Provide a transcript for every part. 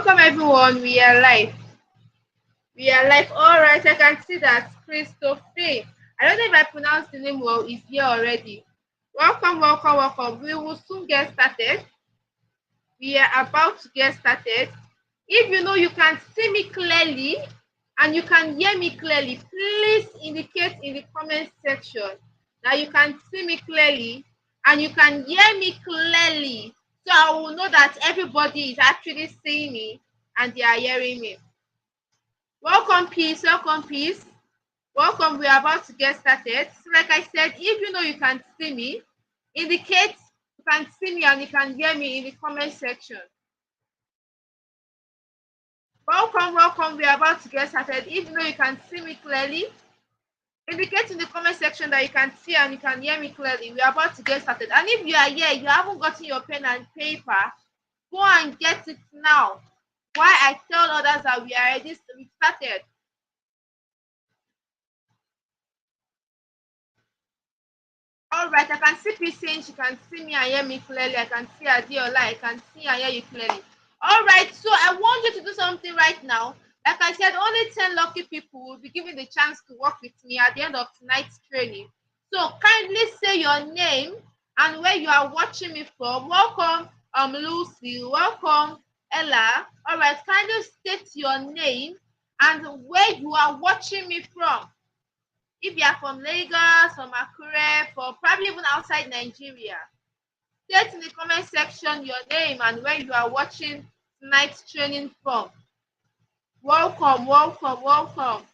Welcome everyone. We are live. We are live. All right. I can see that Christophe. I don't know if I pronounced the name well. Is here already. Welcome, welcome, welcome. We will soon get started. We are about to get started. If you know you can see me clearly and you can hear me clearly, please indicate in the comment section that you can see me clearly and you can hear me clearly. So I will know that everybody is actually seeing me and they are hearing me. Welcome, peace. Welcome, peace. Welcome. We are about to get started. So, like I said, if you know you can see me, indicate you can see me and you can hear me in the comment section. Welcome, welcome. We are about to get started. If you know you can see me clearly, indicate in the comment section that you can see and you can hear me clearly. We are about to get started. And if you are here, you haven't gotten your pen and paper, go and get it now. Why I tell others that we are ready to started. All right, I can see Peace saying she can see me and hear me clearly. I can see Adiola, I can see and hear you clearly. All right, so I want you to do something right now. Like I said, only 10 lucky people will be given the chance to work with me at the end of tonight's training. So kindly say your name and where you are watching me from. Welcome, Lucy. Welcome, Ella. All right, kindly state your name and where you are watching me from. If you are from Lagos, from Akure, from probably even outside Nigeria, state in the comment section your name and where you are watching tonight's training from. Welcome, welcome, welcome.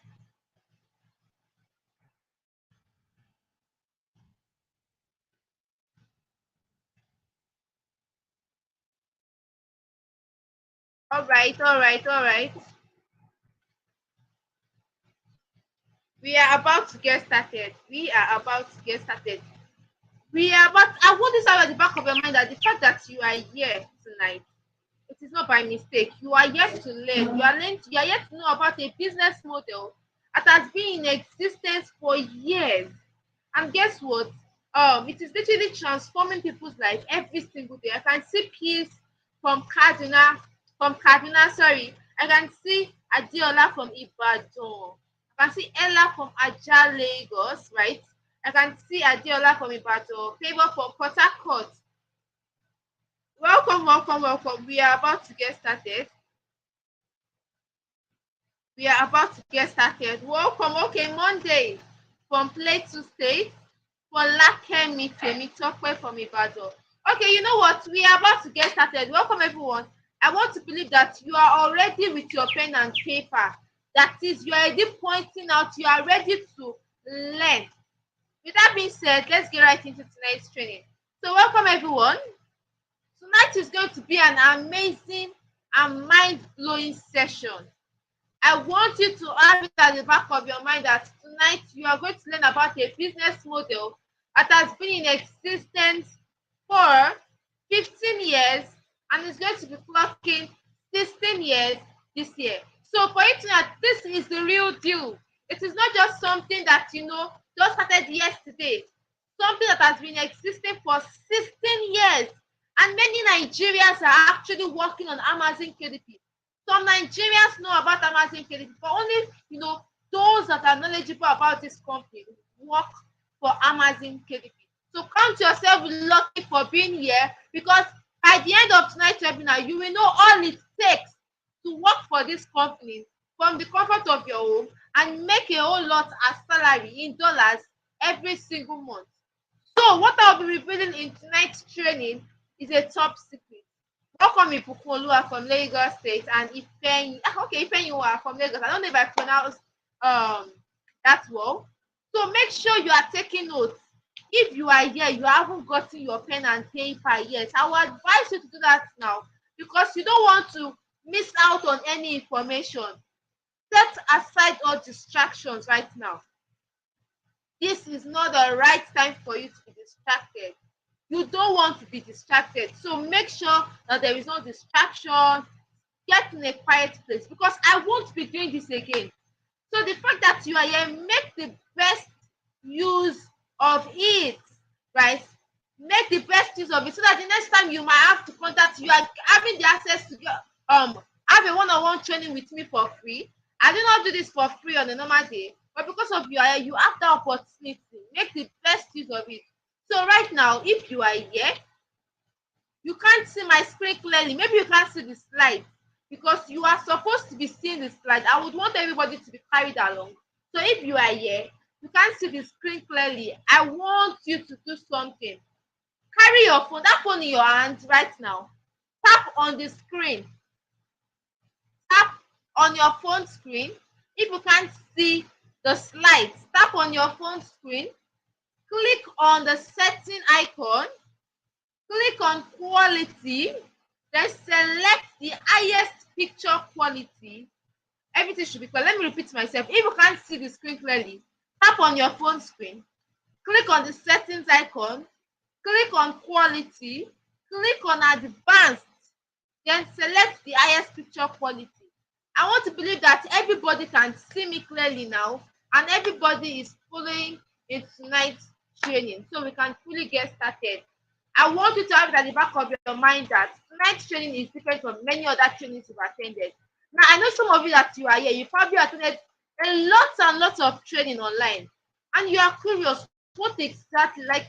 All right, all right, all right. We are about to get started. We are about to get started. I want this out at the back of your mind that the fact that you are here tonight, it is not by mistake. You are yet to learn. You are yet to know about a business model that has been in existence for years. And guess what? It is literally transforming people's life every single day. I can see Peace from Kaduna, sorry. I can see Adiola from Ibadan. I can see Ella from Aja, Lagos, right? I can see Adiola from Ibadan, Favor from Port Harcourt. Welcome, welcome, welcome. We are about to get started. Welcome. Okay, Monday from Plateau State. For Lakemi Temitope from Ibadan. Okay, you know what? We are about to get started. Welcome, everyone. I want to believe that you are already with your pen and paper. That is, you are already pointing out, you are ready to learn. With that being said, let's get right into tonight's training. So, welcome, everyone. Tonight is going to be an amazing and mind-blowing session. I want you to have it at the back of your mind that tonight you are going to learn about a business model that has been in existence for 15 years and is going to be clocking 16 years this year. So for you to know, this is the real deal. It is not just something that, just started yesterday. Something that has been existing for 16 years. And many Nigerians are actually working on Amazon KDP. Some Nigerians know about Amazon KDP, but only those that are knowledgeable about this company work for Amazon KDP. So count yourself lucky for being here, because by the end of tonight's webinar, you will know all it takes to work for this company from the comfort of your home and make a whole lot as salary in dollars every single month. So what I'll be revealing in tonight's training is a top secret. Welcome Ibukunoluwa from Lagos State and Ifeanyi. Okay, Ifeanyi are from Lagos. I don't know if I pronounced that well. So make sure you are taking notes. If you are here, you haven't gotten your pen and paper yet, I would advise you to do that now, because you don't want to miss out on any information. Set aside all distractions right now. This is not the right time for you to be distracted. You don't want to be distracted, so make sure that there is no distraction. Get in a quiet place, because I won't be doing this again. So the fact that you are here, make the best use of it, right? Make the best use of it, so that the next time you might have to contact, you are having the access to your have a one-on-one training with me for free. I do not do this for free on a normal day, but because of you are here, you have the opportunity. Make the best use of it. So right now, if you are here, you can't see my screen clearly. Maybe you can't see the slide because you are supposed to be seeing the slide. I would want everybody to be carried along. So if you are here, you can't see the screen clearly. I want you to do something. Carry your phone, that phone in your hand right now. Tap on the screen. Tap on your phone screen. If you can't see the slides, tap on your phone screen. Click on the setting icon. Click on quality. Then select the highest picture quality. Everything should be clear. Let me repeat myself. If you can't see the screen clearly, tap on your phone screen. Click on the settings icon. Click on quality. Click on advanced. Then select the highest picture quality. I want to believe that everybody can see me clearly now and everybody is following in tonight's training so we can fully get started. I want you to have it at the back of your mind that tonight's training is different from many other trainings you've attended. Now, I know some of you that you are here, you probably attended a lot and lots of training online and you are curious what exactly, like,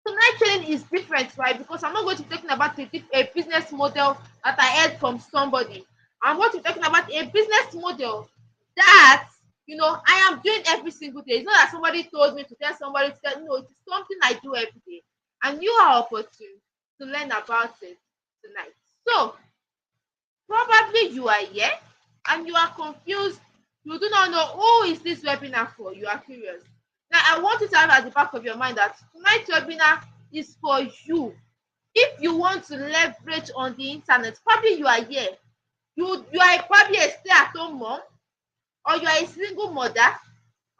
tonight training is different, right? Because I'm not going to be talking about a business model that I heard from somebody. I'm going to be talking about a business model that I am doing every single day. It's not that somebody told me to tell somebody to tell. No, it's something I do every day, and you are opportune to learn about it tonight. So probably you are here and you are confused. You do not know who is this webinar for. You are curious. Now, I want you to have at the back of your mind that tonight's webinar is for you. If you want to leverage on the internet, probably you are here. You are probably a stay-at-home mom, or you are a single mother,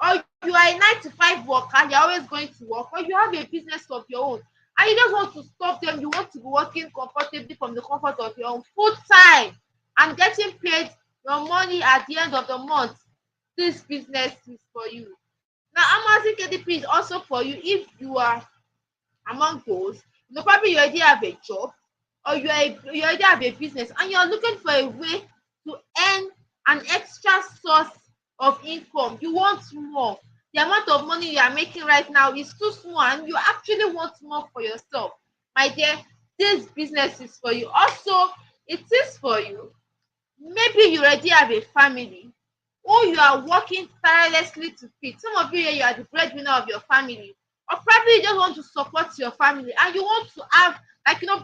or you are a 9 to 5 worker, you're always going to work, or you have a business of your own, and you just want to stop them. You want to be working comfortably from the comfort of your own full time and getting paid your money at the end of the month. This business is for you. Now, Amazing KDP is also for you if you are among those. Probably you already have a job or you already have a business and you're looking for a way to earn an extra source of income. You want more. The amount of money you are making right now is too small and you actually want more for yourself. My dear, this business is for you. Also, it is for you. Maybe you already have a family who you are working tirelessly to feed. Some of you here, you are the breadwinner of your family, or probably you just want to support your family and you want to have,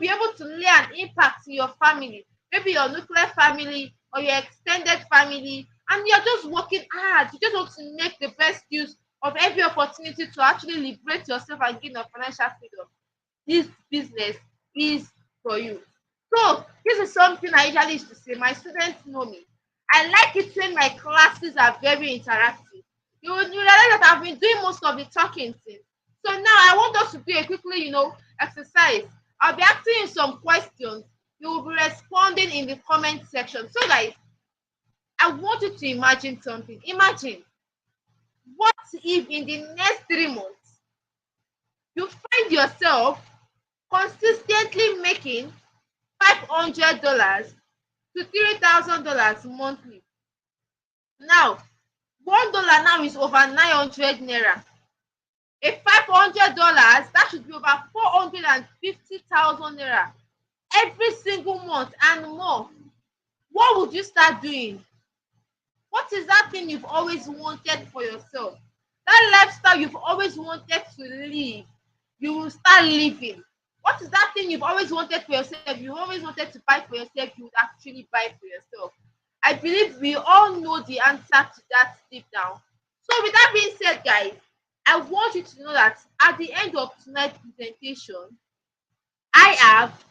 be able to lay an impact in your family, maybe your nuclear family or your extended family, and you're just working hard. You just want to make the best use of every opportunity to actually liberate yourself and gain your financial freedom. This business is for you. So this is something I usually used to say. My students know me. I like it when my classes are very interactive. You realize that I've been doing most of the talking thing. So now I want us to do a quickly, exercise. I'll be asking you some questions. You will be responding in the comment section. So guys, I want you to imagine something. Imagine, what if in the next 3 months you find yourself consistently making $500 to $3,000 monthly? Now, $1 now is over 900 naira. A $500, that should be over 450,000 naira every single month and more. What would you start doing? What is that thing you've always wanted for yourself? That lifestyle you've always wanted to live, you will start living. What is that thing you've always wanted for yourself? You always wanted to buy for yourself, you would actually buy for yourself. I believe we all know the answer to that deep down. So with that being said, guys, I want you to know that at the end of tonight's presentation, I have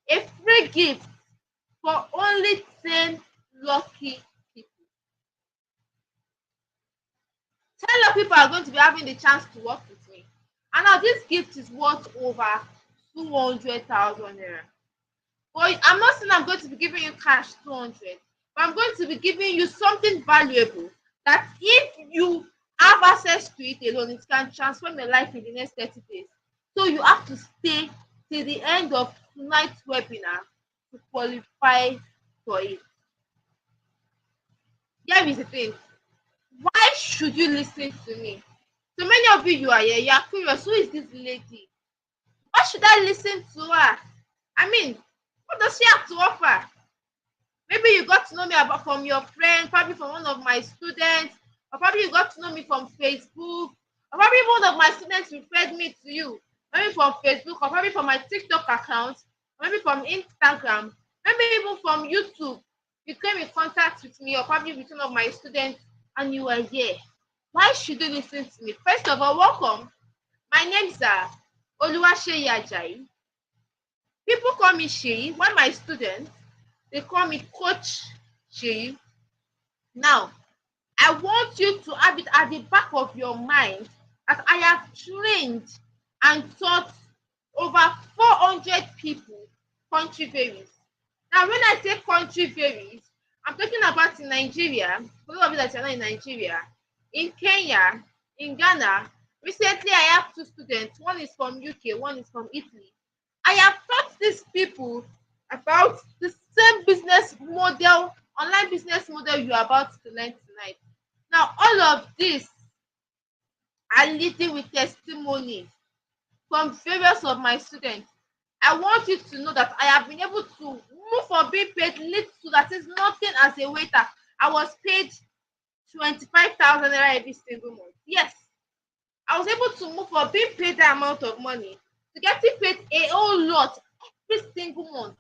a free gift for only 10 lucky people. 10 lucky people are going to be having the chance to work with me. And now this gift is worth over 200,000 naira. But I'm not saying I'm going to be giving you cash 200, but I'm going to be giving you something valuable that if you have access to it alone, it can transform your life in the next 30 days. So you have to stay till the end of tonight's webinar to qualify for it. Here is the thing. Why should you listen to me? So many of you are here, you are curious. Who is this lady? Why should I listen to her? I mean, what does she have to offer? Maybe you got to know me about from your friend, probably from one of my students, or probably you got to know me from Facebook, or probably one of my students referred me to you, maybe from Facebook, or probably from my TikTok account, or maybe from Instagram, maybe even from YouTube. You came in contact with me, or probably with one of my students, and you were here. Why should you listen to me? First of all, welcome. My name is Oluwaseyi Ajayi. People call me Sheyi. When my students, they call me Coach Sheyi. Now, I want you to have it at the back of your mind that I have trained and taught over 400 people country varies. Now, when I say country varies, I'm talking about in Nigeria, for those of you that are not in Nigeria, in Kenya, in Ghana. Recently, I have two students. One is from UK, one is from Italy. I have taught these people about the same business model, online business model you are about to learn tonight. Now, all of this are leading with testimonies from various of my students. I want you to know that I have been able to move from being paid little, that is nothing as a waiter. I was paid 25,000 naira every single month. Yes, I was able to move from being paid that amount of money to getting paid a whole lot every single month.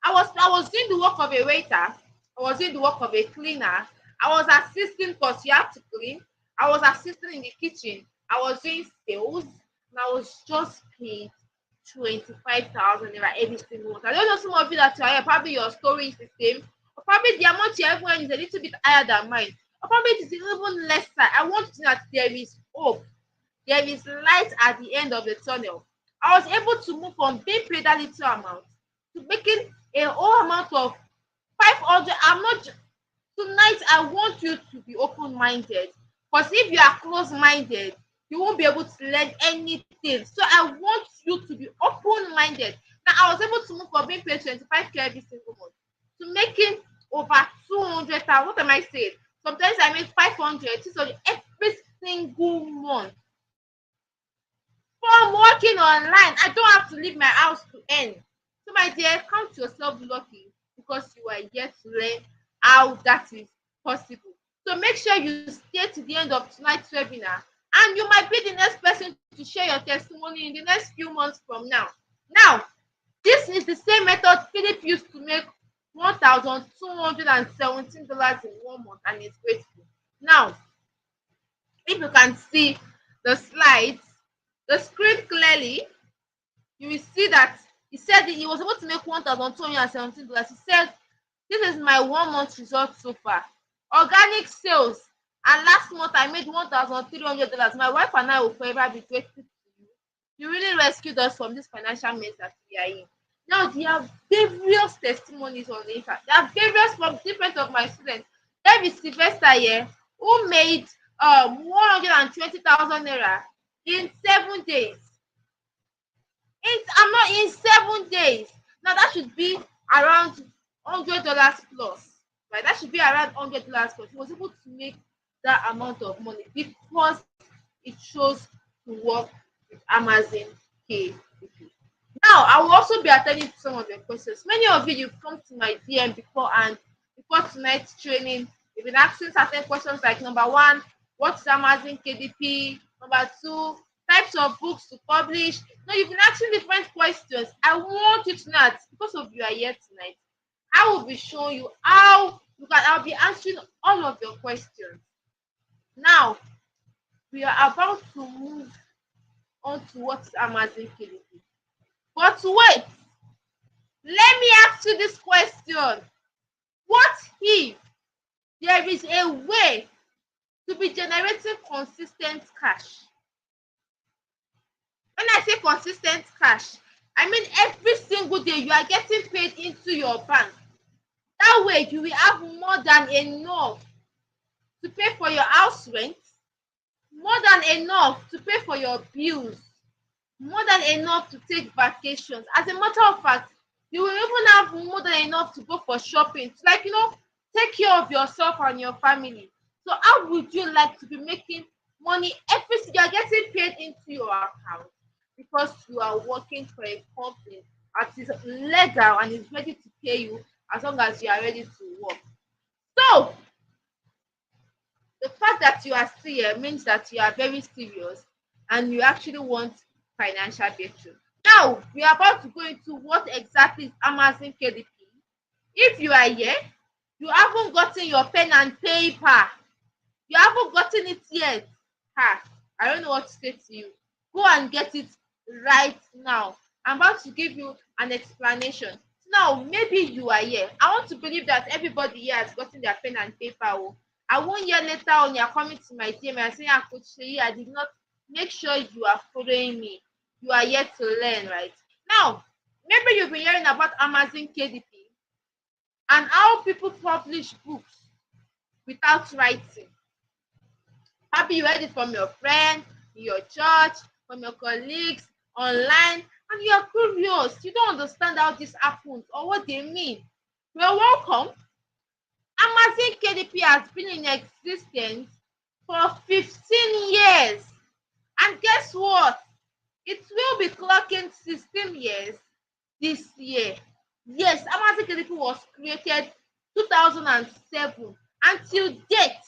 I was doing the work of a waiter. I was doing the work of a cleaner. I was assisting because you have to clean. I was assisting in the kitchen. I was doing sales, and I was just paid 25,000 naira every single month. I don't know, some of you that are here, probably your story is the same, or probably the amount you everyone is a little bit higher than mine, or probably it is even lesser. I want to know that there is hope, there is light at the end of the tunnel. I was able to move from being paid that little amount to making a whole amount of 500. I'm not tonight. I want you to be open-minded, because if you are close-minded, you won't be able to learn anything. So I want you to be open-minded. Now, I was able to move from being paid 25K every single month to making over 200,000. What am I saying? Sometimes I make 500, 600 every single month from working online. I don't have to leave my house to earn. So, my dear, count yourself lucky because you are yet to learn how that is possible. So make sure you stay to the end of tonight's webinar, and you might be the next person to share your testimony in the next few months from now. Now, this is the same method Philip used to make $1,217 in 1 month, and it's grateful. Now, if you can see the slides, the screen clearly, you will see that he said that he was able to make $1,217. He said, this is my 1 month result so far. Organic sales, and last month I made $1,300. My wife and I will forever be grateful to you. You really rescued us from this financial mess that we are in. Now, there are various testimonies on the internet. There are various from different of my students. There is Sylvester here who made 120,000 naira in 7 days. I'm not in 7 days. Now that should be around $100 plus. Right? That should be around $100 plus. He was able to make that amount of money because it chose to work with Amazon KDP. Now, I will also be attending to some of your questions. Many of you, you've come to my DM before, and before tonight's training, you've been asking certain questions like, number one, what is Amazon KDP? Number two, types of books to publish. No, you've been asking different questions. I want you to know that because of you are here tonight, I will be showing you how you can. I'll be answering all of your questions. Now, we are about to move on to what is Amazon KDP. But wait, let me ask you this question. What if there is a way to be generating consistent cash? When I say consistent cash, I mean every single day you are getting paid into your bank. That way you will have more than enough to pay for your house rent, more than enough to pay for your bills, more than enough to take vacations. As a matter of fact, You will even have more than enough to go for shopping, to, like, take care of yourself and your family. So how would you like to be making money every you are getting paid into your account because you are working for a company that is legal and is ready to pay you as long as you are ready to work? So the fact that you are still here means that you are very serious and you actually want financial breakthrough. Now we are about to go into what exactly is Amazon KDP. If you are here, you haven't gotten your pen and paper, you haven't gotten it yet. I don't know what to say to you. Go and get it right now. I'm about to give you an explanation. Now, maybe you are here. I want to believe that everybody here has gotten their pen and paper. Oh. I won't hear later on you're coming to my DM and saying, Coach Sheyi, I did not make sure you are following me. You are yet to learn, right? Now, maybe you've been hearing about Amazon KDP and how people publish books without writing. Maybe you heard it from your friend, your church, from your colleagues, online, and you are curious. You don't understand how this happens or what they mean. Well, welcome. Amazon KDP has been in existence for 15 years. And guess what? It will be clocking 16 years this year. Yes, Amazon KDP was created 2007. Until date,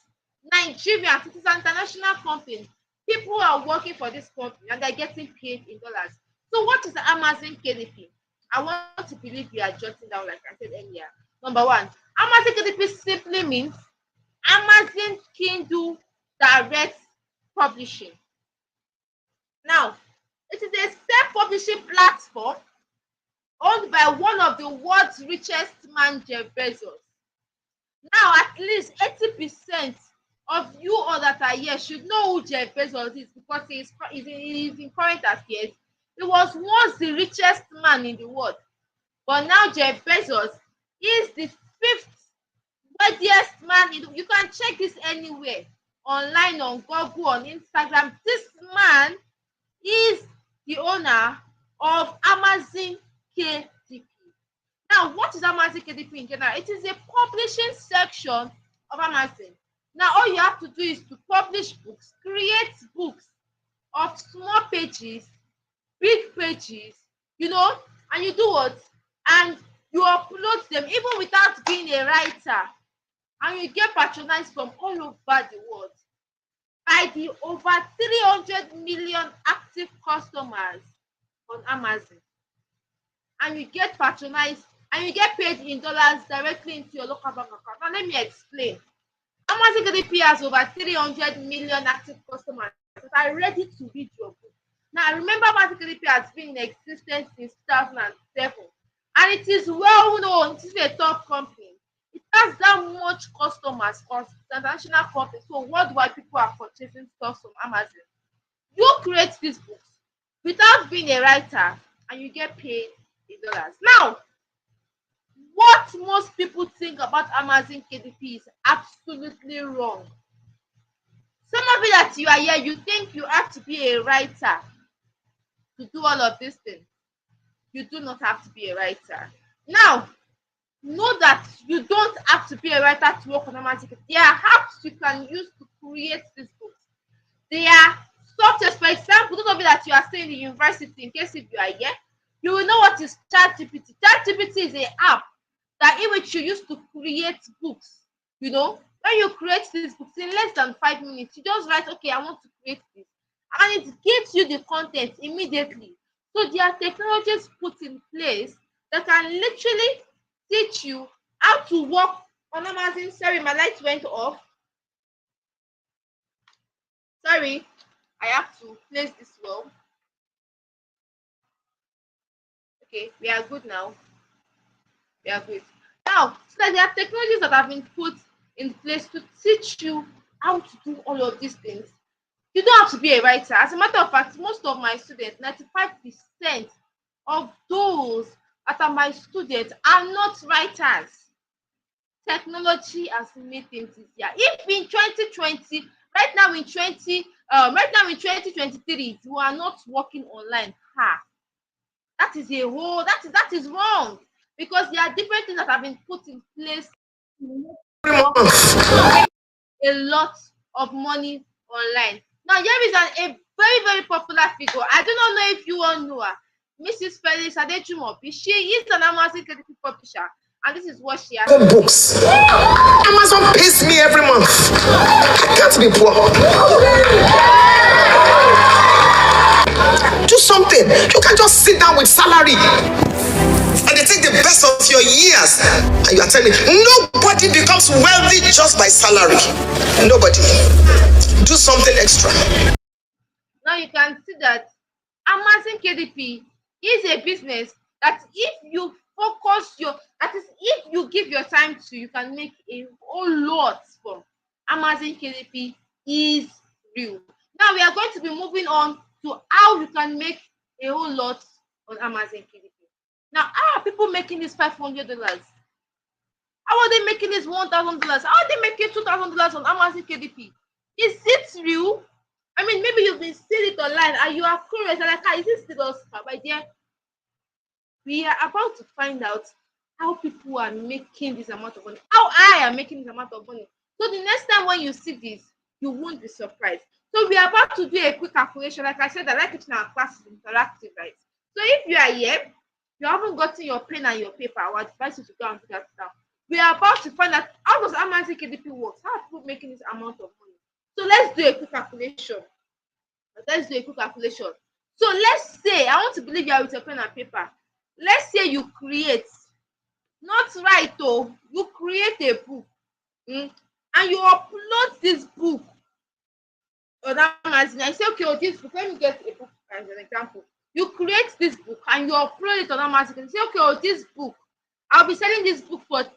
Nigeria, it is an international company. People are working for this company and they're getting paid in dollars. So what is Amazon KDP? I want to believe you are jotting down like I said earlier. Number one, Amazon KDP simply means Amazon Kindle Direct Publishing. Now, it is a self-publishing platform owned by one of the world's richest man, Jeff Bezos. Now, at least 80% of you all that are here should know who Jeff Bezos is because he is in current affairs. He was once the richest man in the world. But now Jeff Bezos is the fifth wealthiest man. You can check this anywhere, online, on Google, on Instagram. This man is the owner of Amazon KDP. Now, what is Amazon KDP in general? It is a publishing section of Amazon. Now, all you have to do is to publish books, create books of small pages, big pages, and you do what? And you upload them even without being a writer. And you get patronized from all over the world by the over 300 million active customers on Amazon. And you get patronized and you get paid in dollars directly into your local bank account. Now let me explain. Amazon KDP has over 300 million active customers that are ready to read your book. Now remember, Amazon KDP has been in existence since 2007 and it is well known. It is a top company. It has that much customers for international companies. So worldwide people are purchasing stuff from Amazon. You create these books without being a writer and you get paid in dollars. Now, what most people think about Amazon KDP is absolutely wrong. Some of you that you are here, you think you have to be a writer to do all of these things. You do not have to be a writer. Now, know that you don't have to be a writer to work on Amazon KDP. There are apps you can use to create these books. There are softwares, for example, those of you that you are still in the university, in case if you are here, you will know what is ChatGPT. ChatGPT is an app that in which you use to create books. When you create these books in less than 5 minutes, you just write, okay, I want to create this, and it gives you the content immediately. So there are technologies put in place that can literally teach you how to work on Amazon. Sorry, my light went off. Sorry, I have to place this well. Okay, we are good now. We are good. Now, so that there are technologies that have been put in place to teach you how to do all of these things. You don't have to be a writer. As a matter of fact, most of my students, 95% of those that are my students are not writers. Technology has made things easier. If in 2020, right now in 2023, you are not working online, that is wrong. because there are different things that have been put in place every for month. a lot of money online. Now, here is a very, very popular figure. I do not know if you all know her. Mrs. Felix Adejumobi. She is an Amazon KDP publisher, and this is what she has. Books. Amazon pays me every month. I can't be poor. Do something. You can't just sit down with salary and they take the best of your years. And you are telling me nobody becomes wealthy just by salary. Nobody. Do something extra. Now you can see that Amazon KDP is a business that if you focus that is, if you give your time to, you can make a whole lot from. Amazon KDP is real. Now we are going to be moving on to how you can make a whole lot on Amazon KDP. Now, how are people making this $500? How are they making this $1,000? How are they making $2,000 on Amazon KDP? Is it real? I mean, maybe you've been seeing it online and you are curious, like, is this still us? My dear, we are about to find out how people are making this amount of money, how I am making this amount of money. So the next time when you see this, you won't be surprised. So we are about to do a quick calculation. Like I said, I like it in our class is interactive, right? So if you are here, you haven't gotten your pen and your paper, I would advise you to go and do that now. We are about to find out how does Amazon KDP works, how are people making this amount of money. So let's do a quick calculation. So let's say, I want to believe you are with a pen and paper. Let's say you create, not write oh, you create a book, and you upload this book on Amazon. I say, okay, this book, let me get a book as an example. You create this book and you upload it on Amazon and say, okay, this book, I'll be selling this book for $10.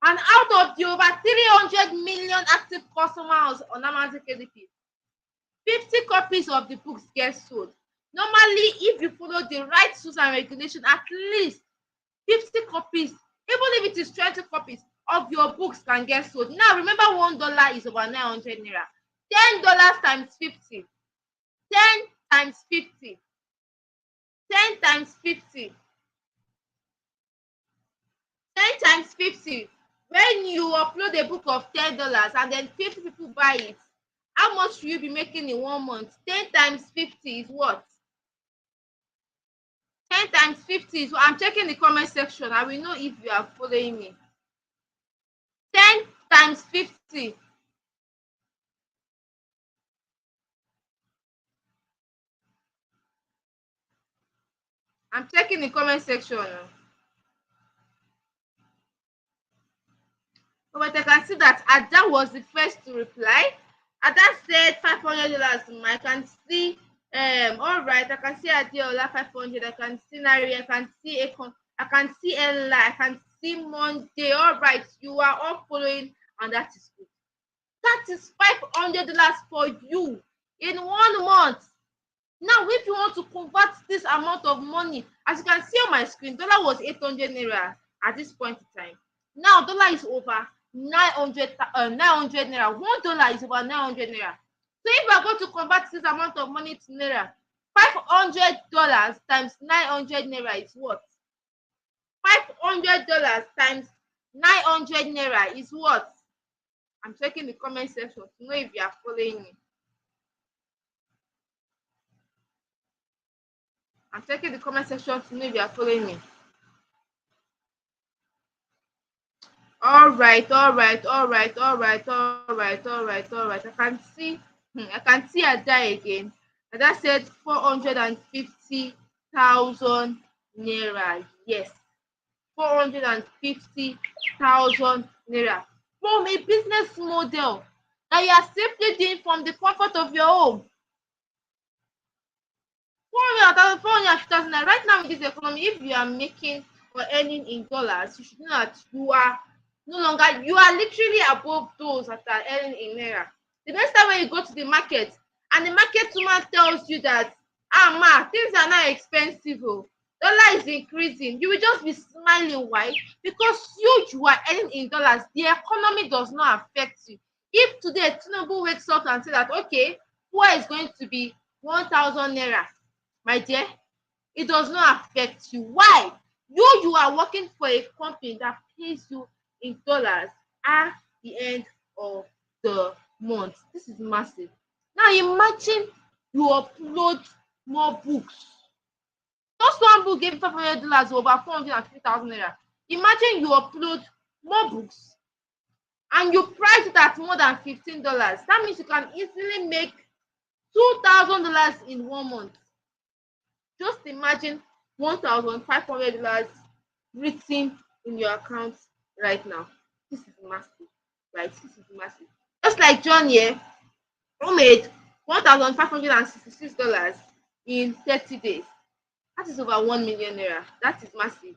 And out of the over 300 million active customers on Amazon KDP, 50 copies of the books get sold. Normally, if you follow the right rules and regulation, at least 50 copies, even if it is 20 copies of your books can get sold. Now, remember, $1 is over 900 naira. $10 times 50. 10 times 50. 10 times 50. 10 times 50. When you upload a book of $10 and then 50 people buy it, how much will you be making in 1 month? 10 times 50 is what? 10 times 50 is what? I'm checking the comment section. I will know if you are following me. 10 times 50. I'm checking the comment section. But I can see that Ada was the first to reply. Ada said $500. I can see all right, I can see Adeola 500. I can see Nari, I can see Akon, I can see Ella, I can see Monday. All right, you are all following, and that is good. That is $500 for you in 1 month. Now, if you want to convert this amount of money, as you can see on my screen, dollar was 800 naira at this point in time. Now, dollar is over 900 naira. $1 is over 900 naira. So if you are going to convert this amount of money to naira, $500 times 900 naira is what? $500 times 900 naira is what? I'm checking the comment section to know if you are following me. I'm checking the comment section to know if you are following me. All right. I can see Ada again. Ada said 450,000 naira. Yes, 450,000 naira from a business model that you are simply doing from the comfort of your home. 400,000 naira. Right now in this economy, if you are making or earning in dollars, you should know that you are literally above those that are earning in naira. The next time when you go to the market and the market woman tells you that, things are now expensive, dollar is increasing, you will just be smiling. Why? Because you are earning in dollars. The economy does not affect you. If today Tinubu wakes up and say that, okay, fuel is going to be 1,000 naira, my dear, it does not affect you. Why? You are working for a company that pays you in dollars at the end of the month. This is massive. Now imagine you upload more books. Just one book gave $500, over 450,000 naira. Imagine you upload more books and you price it at more than $15. That means you can easily make $2,000 in 1 month. Just imagine $1,500 written in your account right now. This is massive, right? This is massive. Just like John here, who made $1,566 in 30 days. That is over 1 million naira. That is massive.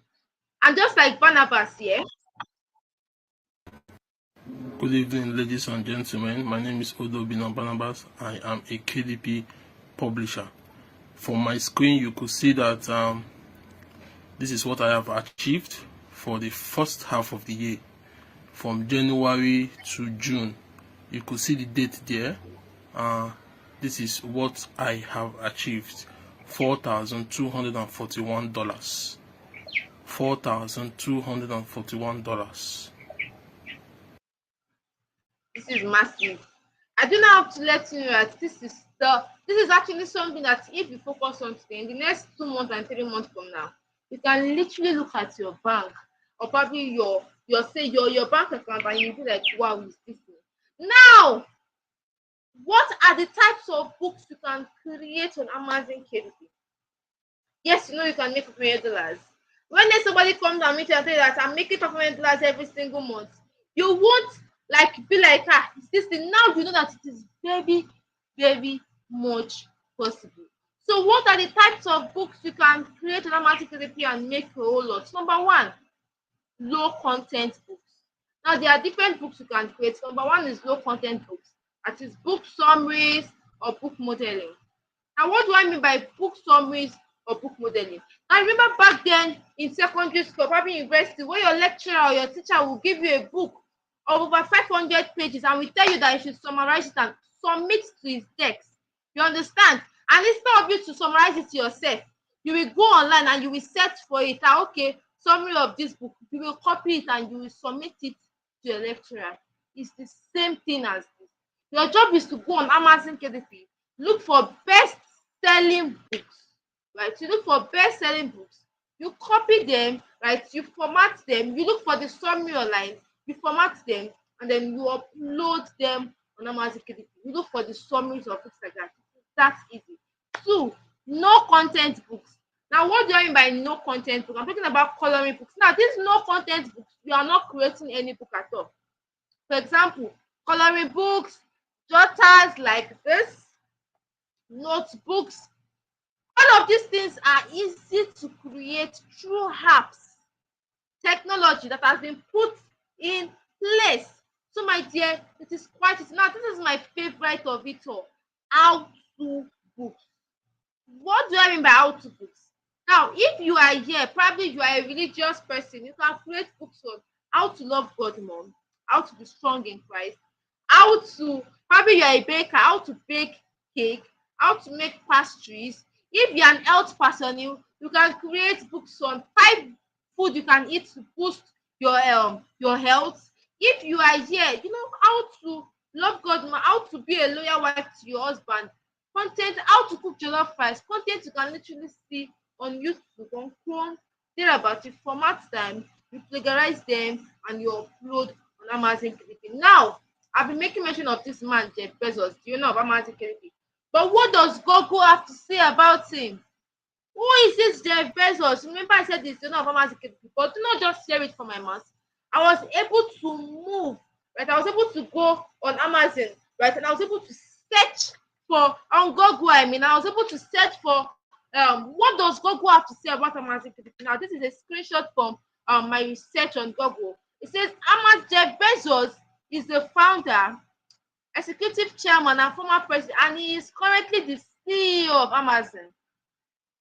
And just like Barnabas here. Good evening, ladies and gentlemen. My name is Odobina Barnabas. I am a KDP publisher. From my screen, you could see that this is what I have achieved for the first half of the year, from January to June. You could see the date there. This is what I have achieved: $4,241. $4,241. This is massive. I do not have to let you know that this is actually something that if you focus on today, in the next 2 months and 3 months from now, you can literally look at your bank or probably your bank account and you'll be like, wow, is this thing? Now, what are the types of books you can create on Amazon KDP? Yes, you know you can make $500. When there's somebody comes and meet you and say that I'm making $500 every single month, you won't be like, it's this thing. Now you know that it is very, very much possible. So what are the types of books you can create on Amazon KDP and make a whole lot? Number one, low content books. Now there are different books you can create. Number one is low content books. That is book summaries or book modeling. Now what do I mean by book summaries or book modeling? I remember back then in secondary school, probably university, where your lecturer or your teacher will give you a book of over 500 pages and we tell you that you should summarize it and submit to his text. You understand? And instead of you to summarize it yourself, you will go online and you will search for it. Okay, summary of this book. You will copy it and you will submit it to your lecturer. It's the same thing as this. Your job is to go on Amazon KDP, look for best-selling books, right? You look for best-selling books. You copy them, right? You format them. You look for the summary online. You format them and then you upload them on Amazon KDP. You look for the summaries of books like that. That's easy. 2, no content books. Now, what do I mean by no content book? I'm talking about coloring books. Now, these no content books, you are not creating any book at all. For example, coloring books, jotters like this, notebooks. All of these things are easy to create through apps, technology that has been put in place. So my dear, it is quite easy. Now this is my favorite of it all: how to books. What do I mean by how to books? Now if you are here, probably you are a religious person, you can create books on how to love God more, how to be strong in Christ, how to, probably you are a baker, how to bake cake, how to make pastries. If you're an health person, you can create books on 5 food you can eat to boost your health. If you are here, you know how to love God more, how to be a loyal wife to your husband, content, how to cook jollof rice, content you can literally see on YouTube, on Chrome, thereabout. You format them, you plagiarize them, and you upload on Amazon KDP. Now, I've been making mention of this man, Jeff Bezos. Do you know of Amazon KDP? But what does Google have to say about him? Who is this Jeff Bezos? Remember I said this, you know of Amazon KDP, but do not just hear it from my mouth. I was able to move, right? I was able to go on Amazon, right? And I was able to search for, on Google, I was able to search for what does Google have to say about Amazon KDP. Now, this is a screenshot from my research on Google. It says Jeff Bezos is the founder, executive chairman, and former president, and he is currently the CEO of Amazon.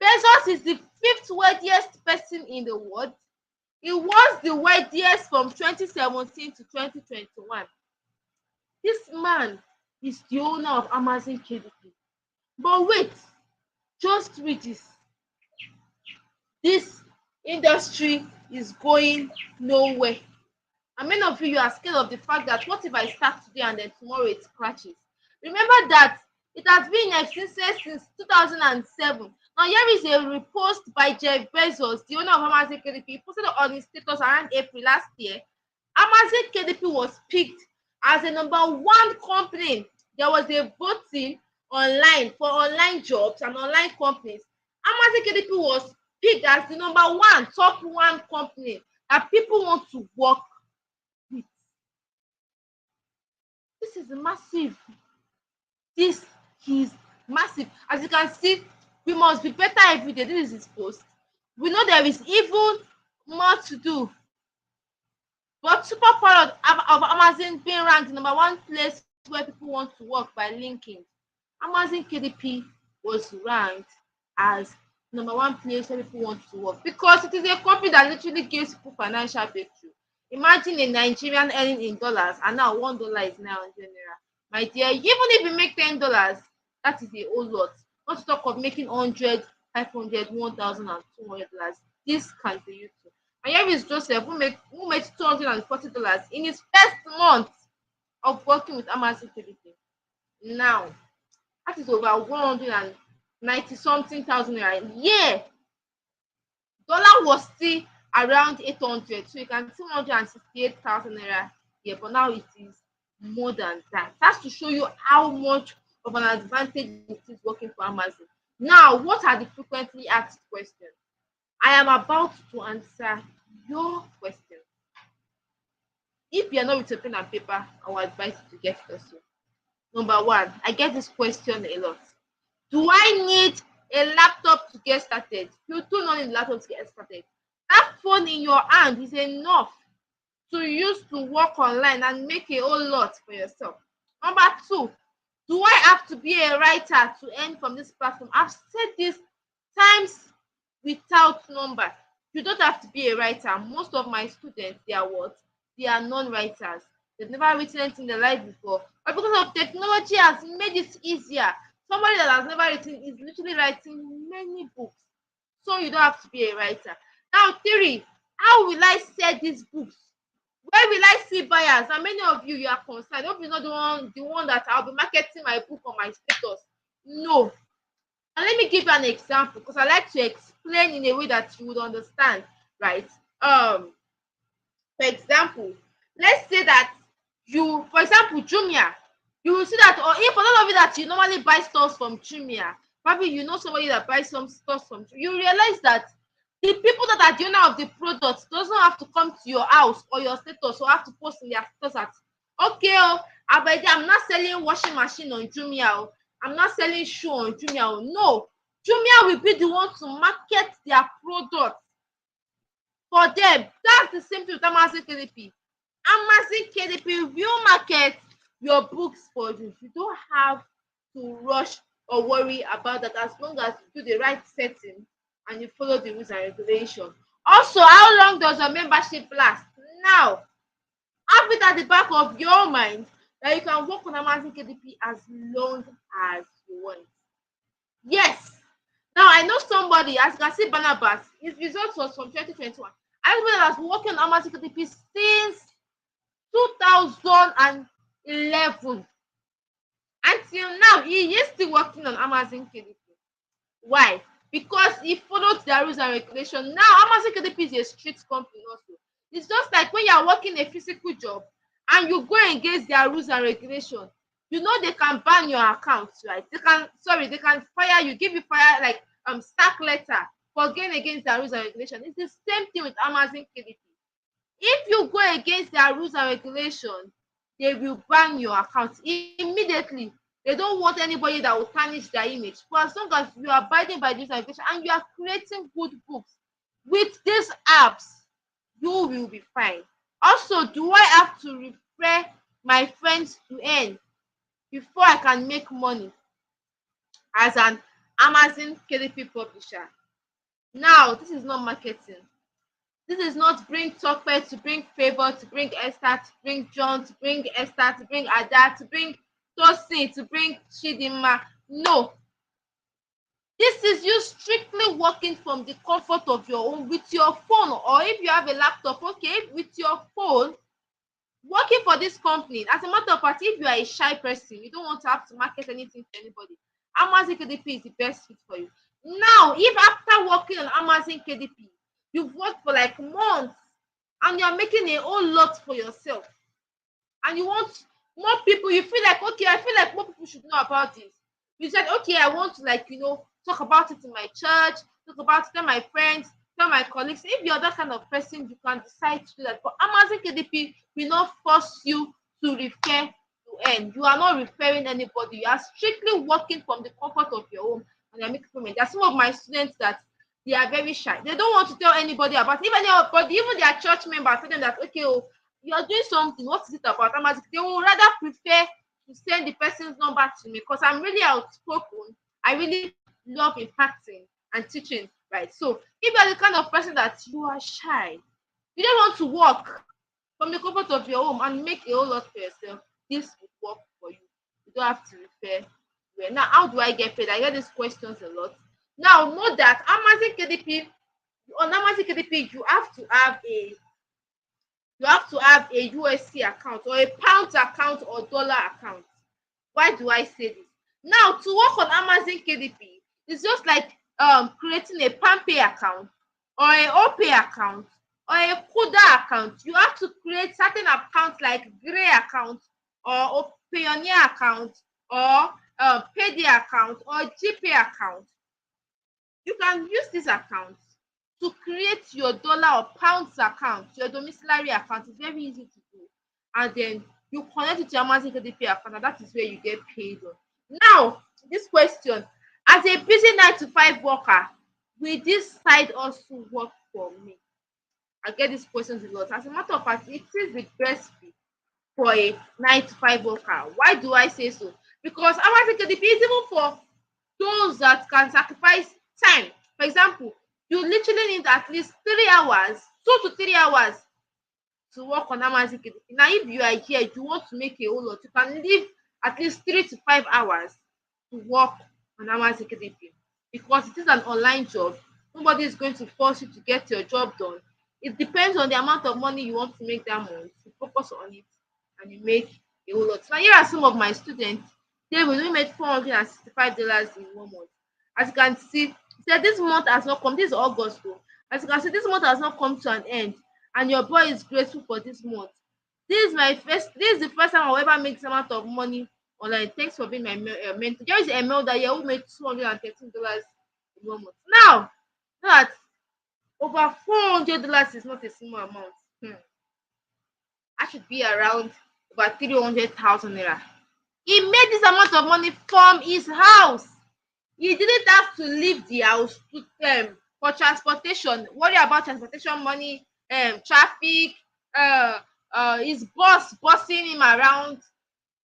Bezos is the 5th wealthiest person in the world. He was the wealthiest from 2017 to 2021. This man is the owner of Amazon KDP. But wait, just read this. This industry is going nowhere. And many of you are scared of the fact that what if I start today and then tomorrow it crashes? Remember that it has been in existence since 2007. Now here is a repost by Jeff Bezos, the owner of Amazon KDP. He posted on his status around April last year. Amazon KDP was picked as the #1 company. There was a voting online for online jobs and online companies. Amazon KDP was picked as the #1 top 1 company that people want to work with. This is massive. This is massive. As you can see, we must be better every day. This is his post. We know there is even more to do. But super proud of Amazon being ranked the #1 place where people want to work by LinkedIn. Amazon KDP was ranked as #1 place where people want to work because it is a company that literally gives people financial breakthrough. Imagine a Nigerian earning in dollars and now $1 is 900 naira. My dear, even if you make $10, that is a whole lot. Not to talk of making 100, 500, 1,000 and $200. This can be you too. And here is Joseph who made $240 in his first month of working with Amazon KDP. Now, that is over 190 something thousand naira. Yeah, dollar was still around 800, so you can see 168,000 naira here, but now it is more than that. That's to show you how much of an advantage it is working for Amazon. Now, what are the frequently asked questions? I am about to answer your questions. If you are not with a pen and paper, I will advise you to get it also. Number 1, I get this question a lot. Do I need a laptop to get started? You do not need a laptop to get started. That phone in your hand is enough to use to work online and make a whole lot for yourself. Number 2, do I have to be a writer to earn from this platform? I've said this times without number. You don't have to be a writer. Most of my students, they are what? They are non-writers. They've never written anything in their life before. But because of technology has made it easier, somebody that has never written is literally writing many books. So you don't have to be a writer. Now, 3, how will I sell these books? Where will I see buyers? And many of you are concerned. Hope you're not the one that I'll be marketing my book on my status. No. And let me give you an example because I like to explain in a way that you would understand, right? For example, let's say that you, for example, Jumia, you will see that, or if for those of you that you normally buy stores from Jumia, probably you know somebody that buys some stores from Jumia, you realize that the people that are the owner of the product doesn't have to come to your house or your status or have to post in their status that, okay, I'm not selling washing machine on Jumia, I'm not selling shoe on Jumia. No, Jumia will be the one to market their product for them. That's the same thing with Amazon KDP. Amazon KDP will market your books for you. You don't have to rush or worry about that as long as you do the right setting and you follow the rules and regulations. Also, how long does your membership last? Now, have it at the back of your mind that you can work on Amazon KDP as long as you want. Yes. Now, I know somebody, as you can see, Barnabas, his results was from 2021. I know that has been working on Amazon KDP since 2011. Until now, he is still working on Amazon KDP. Why? Because he followed their rules and regulations. Now, Amazon KDP is a strict company also. It's just like when you are working a physical job and you go against their rules and regulations, you know they can ban your account, right? They can fire you, give you fire like sack letter for going against their rules and regulations. It's the same thing with Amazon KDP. If you go against their rules and regulations, they will ban your account immediately. They don't want anybody that will tarnish their image. But as long as you are abiding by this regulation and you are creating good books with these apps, you will be fine. Also, do I have to refer my friends to earn before I can make money as an Amazon KDP publisher? Now, this is not marketing. This is not bring Tokpe to bring Favor to bring Esther to bring John to bring Esther to bring Ada to bring Tosin to bring Chidinma. No. This is you strictly working from the comfort of your home with your phone, or if you have a laptop, okay, with your phone, working for this company. As a matter of fact, if you are a shy person, you don't want to have to market anything to anybody, Amazon KDP is the best fit for you. Now, if after working on Amazon KDP, you've worked for like months and you're making a whole lot for yourself, and you want more people, you feel like, okay, I feel like more people should know about this. You said, okay, I want to, like, talk about it in my church, talk about it, tell my friends, tell my colleagues. If you're that kind of person, you can decide to do that. But Amazon KDP will not force you to refer to earn. You are not referring anybody. You are strictly working from the comfort of your home and you're making payment. There are some of my students that they are very shy. They don't want to tell anybody about it. Even anybody, even their church members tell them that, okay, oh, you're doing something, what is it about Amazon? They will rather prefer to send the person's number to me because I'm really outspoken. I really love impacting and teaching, right? So if you're the kind of person that you are shy, you don't want to work from the comfort of your home and make a whole lot for yourself, this will work for you. You don't have to refer. Well, now, how do I get paid? I get these questions a lot. Now, know that on Amazon KDP, you have to have a USC account or a pounds account or dollar account. Why do I say this? Now, to work on Amazon KDP, it's just like creating a PalmPay account or a OPay account or a Kuda account. You have to create certain accounts like Gray account or Payoneer account or Payday account or GPay account. You can use this account to create your dollar or pounds account, your domiciliary account. It's very easy to do. And then you connect it to your Amazon KDP account, and that is where you get paid on. Now, this question, as a busy 9 to 5 worker, will this side also work for me? I get these questions a lot. As a matter of fact, it is the best fit for a 9 to 5 worker. Why do I say so? Because Amazon KDP is even for those that can sacrifice time. For example, you literally need at least 3 hours, 2 to 3 hours to work on Amazon KDP. Now, if you are here, you want to make a whole lot, you can leave at least 3 to 5 hours to work on Amazon KDP because it is an online job. Nobody is going to force you to get your job done. It depends on the amount of money you want to make that month. You focus on it and you make a whole lot. Now, here are some of my students. They will make $465 in 1 month. As you can see, said this month has not come. This is August though. As you can see, this month has not come to an end, and your boy is grateful for this month. This is the first time I'll ever make this amount of money online. Thanks for being my mentor. There is a mail that who made $213 in 1 month. Now that over $400 is not a small amount. I should be around over 300,000 naira. He made this amount of money from his house. He didn't have to leave the house to for transportation, worry about transportation money, traffic, his boss bossing him around,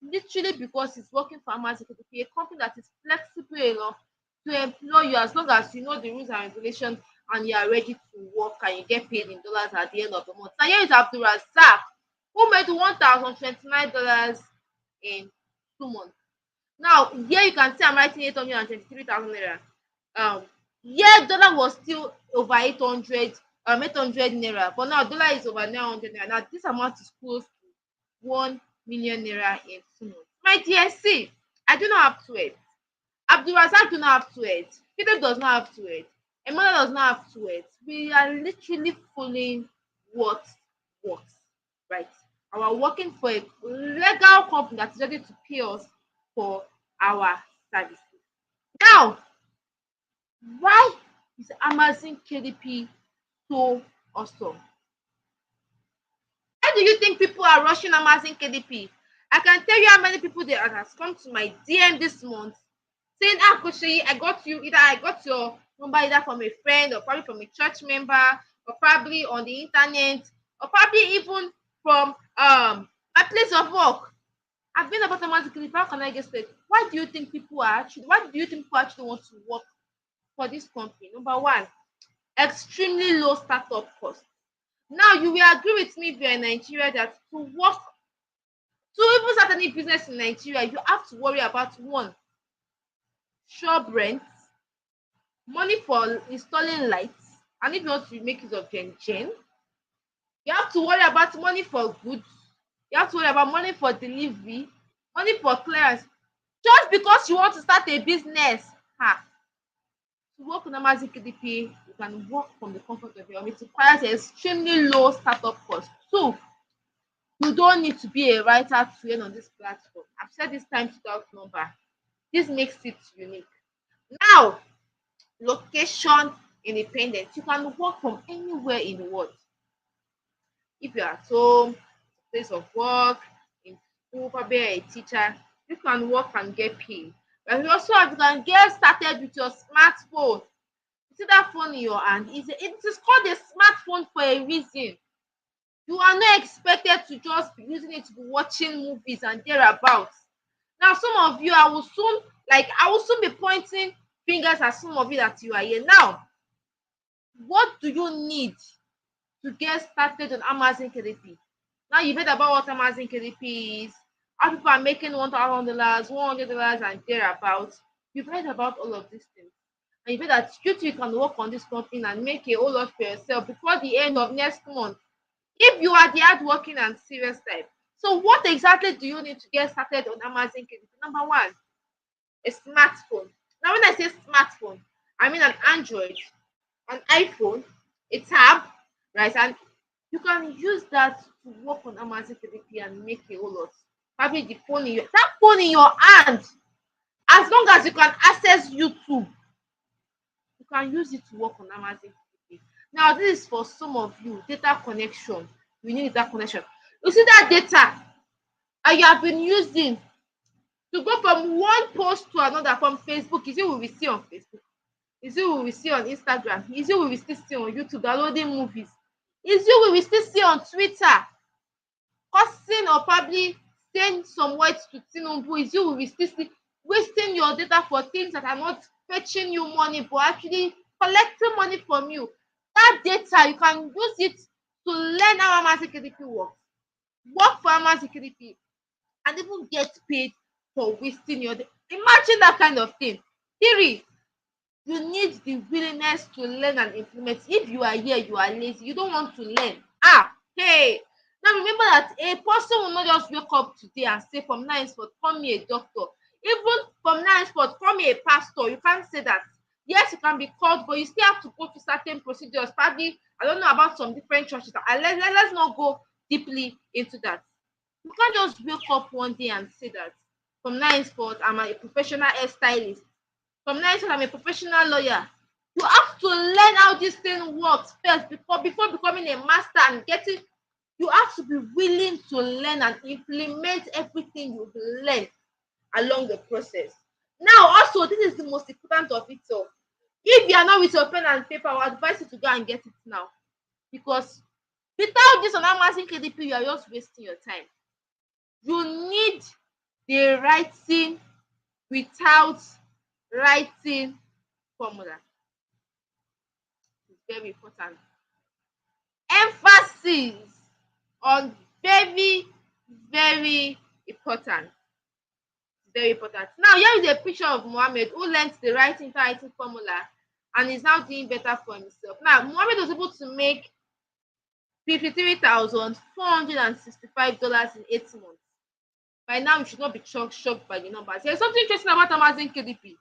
literally because he's working for Amazon KDP, a company that is flexible enough to employ you as long as you know the rules and regulations and you are ready to work and you get paid in dollars at the end of the month. Now here is Abdul Razak, who made $1,029 in 2 months. Now, here you can see I'm writing 823,000 naira. Yeah, dollar was still over 800 naira, but now dollar is over 900 naira. Now, this amount is close to 1 million naira in 2 months. My dear, see, I do not have to wait. Abdul Razak do not have to wait. Peter does not have to wait. Emmanuel does not have to wait. We are literally following what works, right? And we're working for a legal company that is ready to pay us for our services. Now, why is Amazon KDP so awesome? Why do you think people are rushing Amazon KDP? I can tell you how many people that has come to my DM this month saying, Coach Seyi, I got your number either from a friend or probably from a church member or probably on the internet or probably even from my place of work. I've been about Amazon KDP. How can I get started? Why do you think people actually want to work for this company? Number one, extremely low startup cost. Now you will agree with me if you're in Nigeria that to even start any business in Nigeria, you have to worry about one, shop rent, money for installing lights, and if you want to make use of gen, you have to worry about money for goods, you have to worry about money for delivery, money for clearance. Just because you want to start a business, to work on Amazon KDP, you can work from the comfort of your home. It requires extremely low startup cost. Two, you don't need to be a writer to earn on this platform. I've said this time without number. This makes it unique. Now, location independence. You can work from anywhere in the world. If you're at home, place of work, in school, probably a teacher, you can work and get paid. But you also have, you can get started with your smartphone. You see that phone in your hand? It is called a smartphone for a reason. You are not expected to just be using it to be watching movies and thereabouts. Now, some of you, I will soon be pointing fingers at some of you that you are here. Now, what do you need to get started on Amazon KDP? Now you've heard about what Amazon KDP is, how people are making $1,000, $100 and thereabouts. You've heard about all of these things. And you've heard that you too can work on this company and make a whole lot for yourself before the end of next month, if you are the hardworking and serious type. So what exactly do you need to get started on Amazon KDP? Number one, a smartphone. Now when I say smartphone, I mean an Android, an iPhone, a tab, right? And you can use that to work on Amazon KDP and make a whole lot. Having the phone in that phone in your hand, as long as you can access YouTube, you can use it to work on Amazon KDP. Now, this is for some of you, data connection. You need that connection. You see that data and you have been using to go from one post to another from Facebook. Is it we will see on Facebook? Is it we will see on Instagram? Is it we will still see on YouTube downloading movies? Is it we will still see on Twitter causing or probably saying some words to Tinubu? Is it we will still see wasting your data for things that are not fetching you money but actually collecting money from you? That data, you can use it to learn how Amazon KDP works, work for Amazon KDP, and even get paid for wasting your data. Imagine that kind of thing. Three, you need the willingness to learn and implement. If you are here, you are lazy, you don't want to learn. Hey, now remember that a person will not just wake up today and say from now henceforth call me a doctor. Even from now henceforth call me a pastor. You can't say that. Yes, you can be called, but you still have to go through certain procedures. Probably, I don't know about some different churches. Let's not go deeply into that. You can't just wake up one day and say that from now henceforth I'm a professional hairstylist. From now henceforth I'm a professional lawyer. You have to learn how this thing works first before becoming a master and getting. You have to be willing to learn and implement everything you've learned along the process. Now, also, this is the most important of it all. If you are not with your pen and paper, I would advise you to go and get it now. Because without this on Amazon KDP, you are just wasting your time. You need the writing without writing formula. It's very important. Emphasis on very, very important. Very important. Now, here is a picture of Mohammed who learned the writing formula and is now doing better for himself. Now, Mohammed was able to make $53,465 in 8 months. By now, you should not be shocked by the numbers. There's something interesting about Amazon KDP.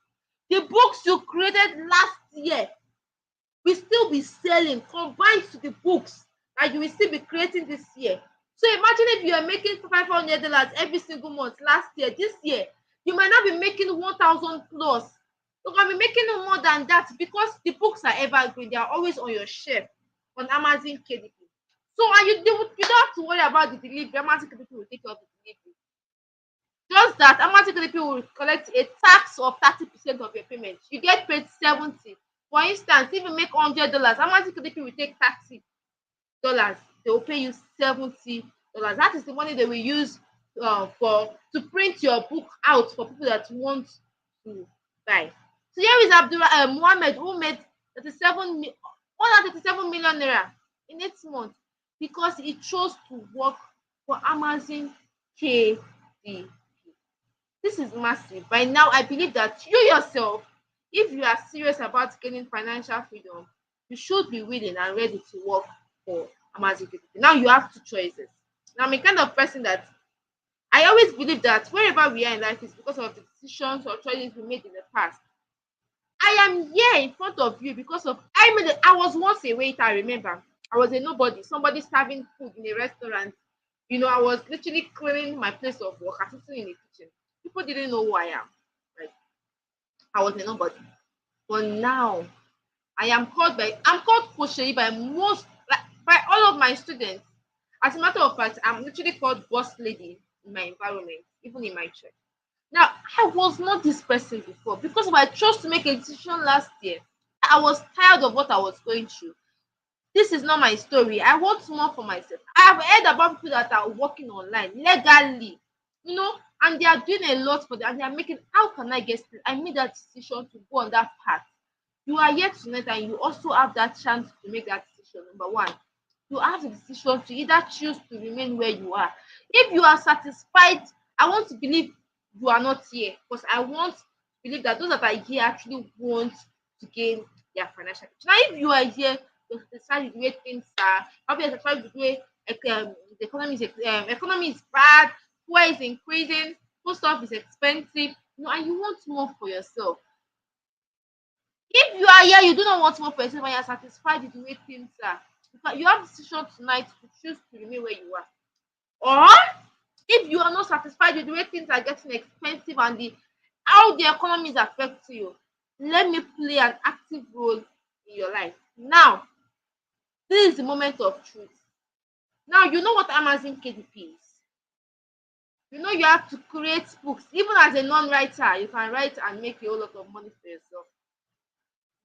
The books you created last year will still be selling combined to the books that you will still be creating this year. So imagine if you are making $500 every single month last year. This year, you might not be making 1,000 plus. You can be making more than that because the books are evergreen. They are always on your shelf on Amazon KDP. So you don't have to worry about the delivery. Amazon KDP will take care of the delivery. Just that Amazon KDP will collect a tax of 30% of your payment. You get paid 70. For instance, if you make $100, Amazon KDP will take $30. They will pay you $70. That is the money they will use to print your book out for people that want to buy. So here is Mohammed who made 137 million naira in 8 months because he chose to work for Amazon KDP. This is massive. By now, I believe that you yourself, If you are serious about gaining financial freedom, you should be willing and ready to work for Amazon KDP. Now you have two choices. Now I'm a kind of person that I always believe that wherever we are in life is because of the decisions or choices we made in the past. I am here in front of you because of I was once a waiter, I remember. I was a nobody, somebody serving food in a restaurant. I was literally cleaning my place of work, assisting in the kitchen. People didn't know who I am. Like I was a nobody. But now I'm called Kosheyi by most, like by all of my students. As a matter of fact, I'm literally called boss lady in my environment, even in my church. Now, I was not this person before because I chose to make a decision last year. I was tired of what I was going through. This is not my story. I want more for myself. I have heard about people that are working online legally, and they are doing a lot for them and they are making, how can I get started? I made that decision to go on that path. You are yet tonight and you also have that chance to make that decision. Number one, you have the decision to either choose to remain where you are. If you are satisfied, I want to believe you are not here because I want to believe that those that are here actually want to gain their financial future. Now, if you are here, you're satisfied with the way things are, probably you're satisfied with the way the economy is bad, fuel is increasing, food stuff is expensive, and you want more for yourself. If you are here, you do not want more for yourself and you are satisfied with the way things are, because you have decision tonight to choose to remain where you are. Or if you are not satisfied with the way things are getting expensive and how the economy is affecting you, let me play an active role in your life. Now, this is the moment of truth. Now, you know what Amazon KDP is. You have to create books. Even as a non-writer, you can write and make a whole lot of money for yourself.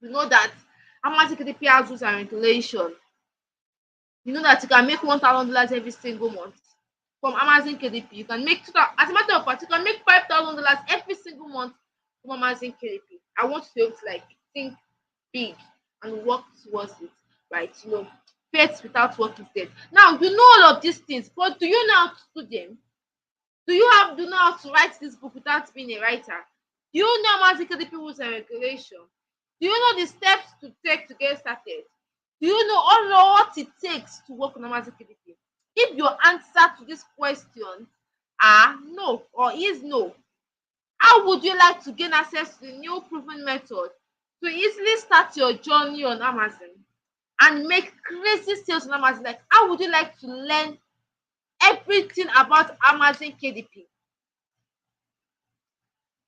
You know that Amazon KDP has rules and regulation. You know that you can make $1,000 every single month from Amazon KDP. You can make as a matter of fact, you can make $5,000 every single month from Amazon KDP. I want to be able to think big and work towards it, right? Faith without work is dead. Now you know all of these things, but do you know how to do them? Do you know how to write this book without being a writer? Do you know Amazon KDP rules and regulation? Do you know the steps to take to get started? Do you know all what it takes to work on Amazon KDP? If your answer to this question are no or is no, how would you like to gain access to the new proven method to easily start your journey on Amazon and make crazy sales on Amazon? Like, how would you like to learn everything about Amazon KDP?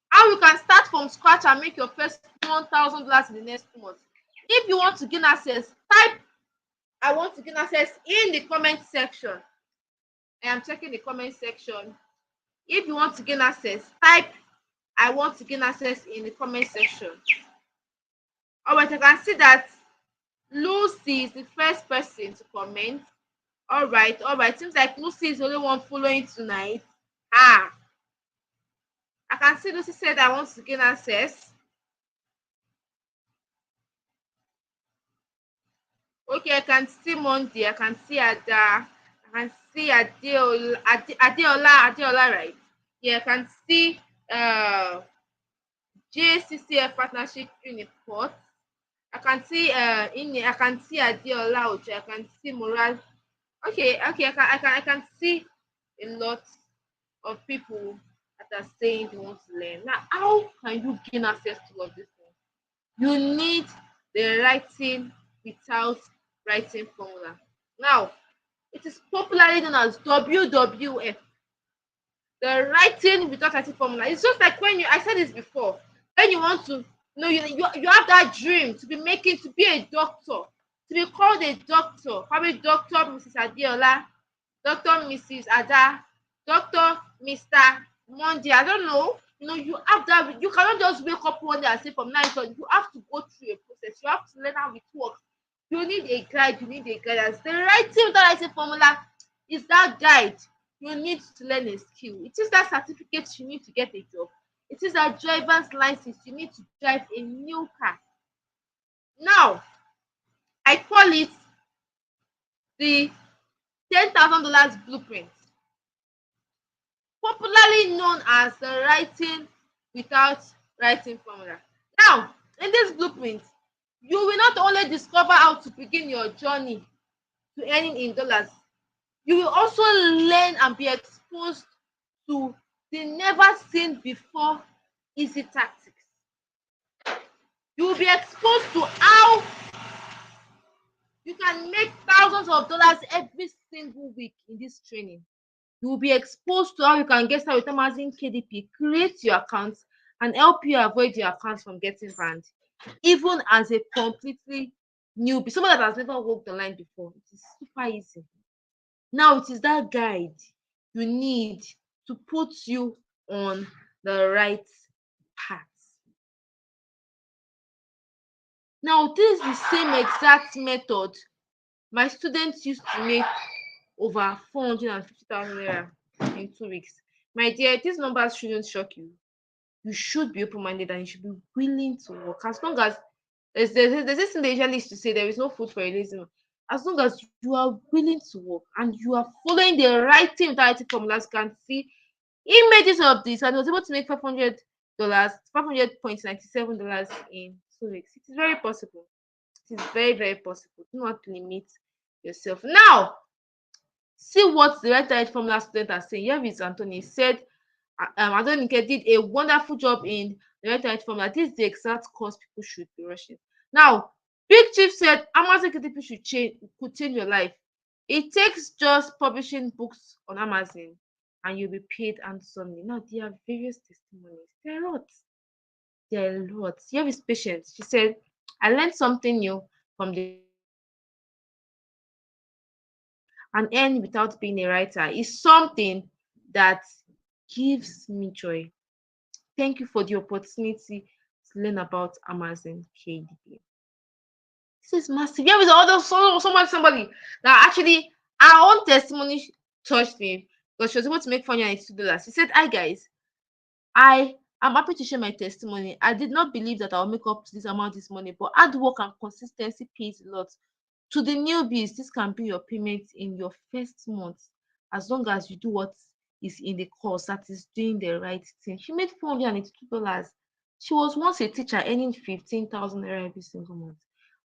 How you can start from scratch and make your first $1,000 in the next 2 months? If you want to gain access, type I want to gain access in the comment section. I am checking the comment section. If you want to gain access, type I want to gain access in the comment section. Alright, I can see that Lucy is the first person to comment. Alright. Seems like Lucy is the only one following tonight. I can see Lucy said I want to gain access. Okay, I can see Monday. I can see Ada. I can see Adeola, right? Yeah, I can see JCCF partnership Uniport. I can see I can see Adeola Ojo. I can see Moral. Okay, I can see a lot of people that are saying they want to learn. Now, how can you gain access to all these things? You need the writing without writing formula. Now, it is popularly known as WWF. The writing without writing formula. It's just like I said this before. When you want to, you have that dream to be a doctor, to be called a doctor, probably Doctor Mrs. Adeola, Doctor Mrs. Ada, Doctor Mr. Monday. I don't know. You have that. You cannot just wake up one day and say from now on. You have to go through a process. You have to learn how it works. You need a guide. You need a guidance. The writing without writing formula is that guide. You need to learn a skill. It is that certificate you need to get a job. It is that driver's license you need to drive a new car. Now, I call it the $10,000 blueprint, popularly known as the writing without writing formula. Now, In this blueprint, you will not only discover how to begin your journey to earning in dollars, you will also learn and be exposed to the never seen before easy tactics. You will be exposed to how you can make thousands of dollars every single week in this training. You will be exposed to how you can get started with Amazon KDP, create your accounts, and help you avoid your accounts from getting banned. Even as a completely newbie, someone that has never worked online before, it is super easy. Now it is that guide you need to put you on the right path. Now, this is the same exact method my students used to make over 450,000 naira in 2 weeks. My dear, these numbers shouldn't shock you. You should be open-minded and you should be willing to work. As long as there's this thing they usually used to say, there is no food for a lazy man. As long as you are willing to work and you are following the right thing without writing formulas, you can see images of this, and I was able to make $500.97 in 2 weeks. It is very possible. It is very, very possible. Do not limit yourself. Now, see what the right direct formula student are saying. Here is Anthony. He said Adonike did a wonderful job in the right direct formula. This is the exact course people should be rushing. Now, Big Chief said Amazon KDP could change your life. It takes just publishing books on Amazon and you'll be paid handsomely. Now, there are various testimonies. There are lots. There are lots. Here is Patience. She said, I learned something new from the and earn without being a writer is something that gives me joy. Thank you for the opportunity to learn about Amazon KDP. This is massive. Yeah, with other somebody that actually our own testimony touched me because she was able to make $492. She said, "Hi guys, I am happy to share my testimony. I did not believe that I'll make up to this amount this money, but hard work and consistency pays a lot. To the newbies, this can be your payment in your first month, as long as you do what is in the course, that is doing the right thing." She made $482. She was once a teacher earning 15,000 naira every single month,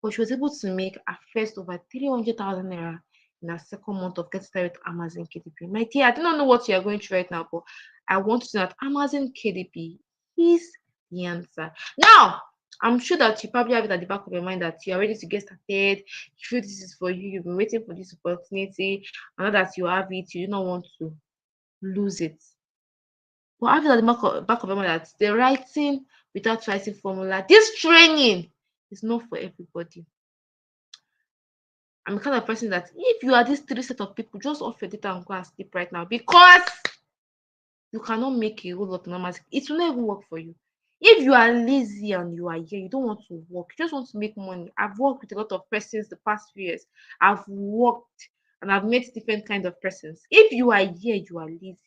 but she was able to make her first over 300,000 naira in her second month of getting started with Amazon KDP. My dear, I do not know what you are going through right now, but I want to know that Amazon KDP is the answer. Now, I'm sure that you probably have it at the back of your mind that you are ready to get started. You feel this is for you. You've been waiting for this opportunity. And now that you have it, you do not want to lose it. But have it at the back of your mind that the writing without writing formula, this training is not for everybody. I'm the kind of person that if you are these three set of people, just off your data and go and sleep right now, because you cannot make a whole lot of numbers. It will not even work for you. If you are lazy and you are here, you don't want to work, you just want to make money. I've worked with a lot of persons the past few years. I've worked and I've met different kinds of persons. If you are here, you are lazy.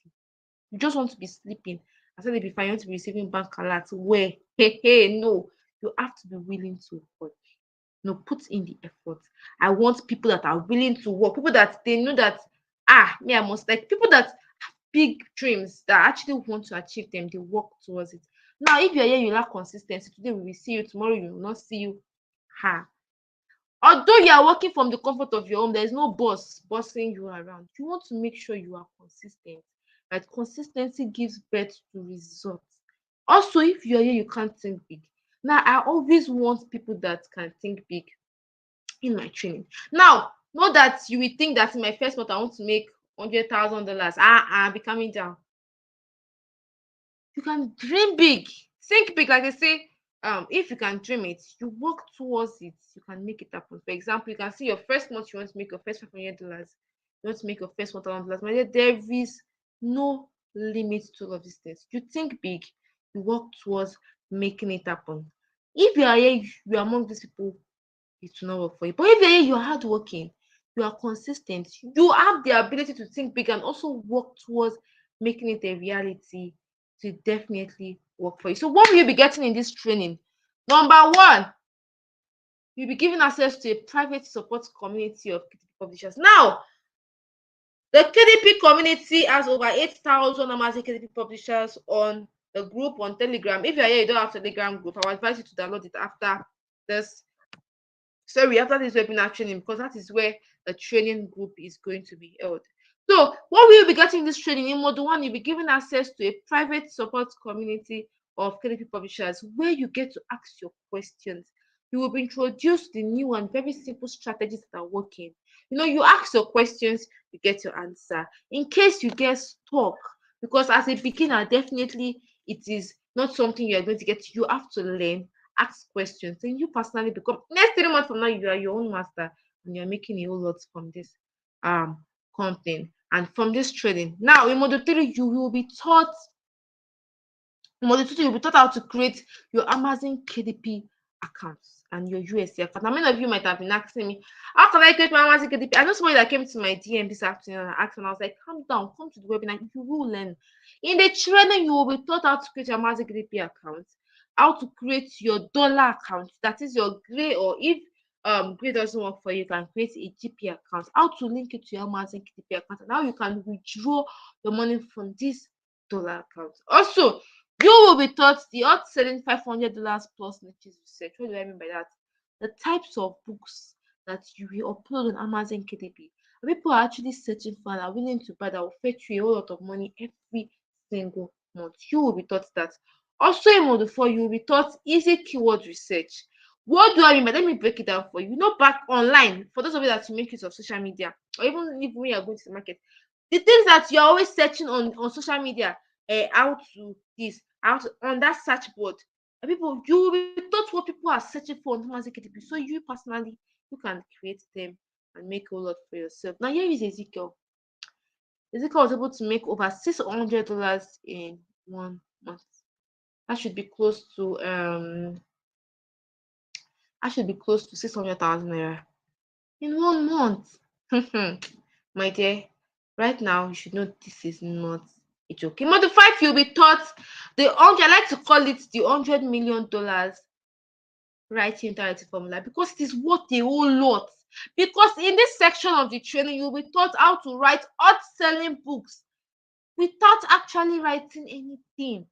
You just want to be sleeping. I said, if you want to be receiving bank alerts, where no, you have to be willing to work. No, put in the effort. I want people that are willing to work, people that they know that me, I must, like people that have big dreams that actually want to achieve them, they work towards it. Now, if you're here, you lack consistency. Today we will see you, tomorrow we will not see you. Although you are working from the comfort of your home, there is no boss bossing you around. You want to make sure you are consistent. Right? Consistency gives birth to results. Also, if you're here, you can't think big. Now, I always want people that can think big in my training. Now, not that you will think that in my first month I want to make $100,000. Be coming down. You can dream big, think big, like they say. If you can dream it, you work towards it, you can make it happen. For example, you can see your first month, you want to make your first $500, you want to make your first $1,000. My dear, there is no limit to all of these things. You think big, you work towards making it happen. If you are here, you are among these people, it will not work for you. But if you're here, you're hardworking, you are consistent, you have the ability to think big and also work towards making it a reality, to definitely work for you. So what will you be getting in this training? Number one, you'll be given access to a private support community of KDP publishers. Now, the KDP community has over 8,000 Amazon KDP publishers on the group on Telegram. If you're here, you don't have Telegram group, I would advise you to download it after this. Sorry, after this webinar training, because that is where the training group is going to be held. So, what will you be getting this training in Module 1? You'll be given access to a private support community of KDP publishers where you get to ask your questions. You will be introduced to the new and very simple strategies that are working. You ask your questions, you get your answer. In case you get stuck, because as a beginner, definitely it is not something you are going to get. You have to learn, ask questions, and you personally become, next 3 months from now, you are your own master and you're making a whole lot from this content and from this training. Now, in Module 3, you will be taught. Module 2, you'll be taught how to create your Amazon KDP accounts and your USC account. Now, many of you might have been asking me, how can I create my Amazon KDP? I know somebody that came to my DM this afternoon and asked, and I was like, calm down, come to the webinar, you will learn. In the training, you will be taught how to create your Amazon KDP account, how to create your dollar account, that is your gray, or if gray doesn't work for you, you can create a GP account, how to link it to your Amazon KDP account, and how you can withdraw your money from this dollar account. Also, you will be taught the odds selling $500 plus niches research. What do I mean by that? The types of books that you will upload on Amazon KDP. People are actually searching for and are willing to buy, that will fetch you a whole lot of money every single month. You will be taught that. Also, in Module 4, you will be taught easy keyword research. What do I mean by that? Let me break it down for you. Back online, for those of you that you make use of social media, or even if when you are going to the market, the things that you're always searching on social media, how to this, out on that search board, people, you will be taught what people are searching for on Amazon KDP, so you personally, you can create them and make a lot for yourself. Now, here is Ezekiel. Ezekiel was able to make over $600 in 1 month. That should be close to 600,000 naira in 1 month. My dear, right now you should know this is not a joke. In Module 5, you'll be taught I like to call it the $100 million writing directive formula, because it is worth a whole lot. Because in this section of the training, you'll be taught how to write hot-selling books without actually writing anything.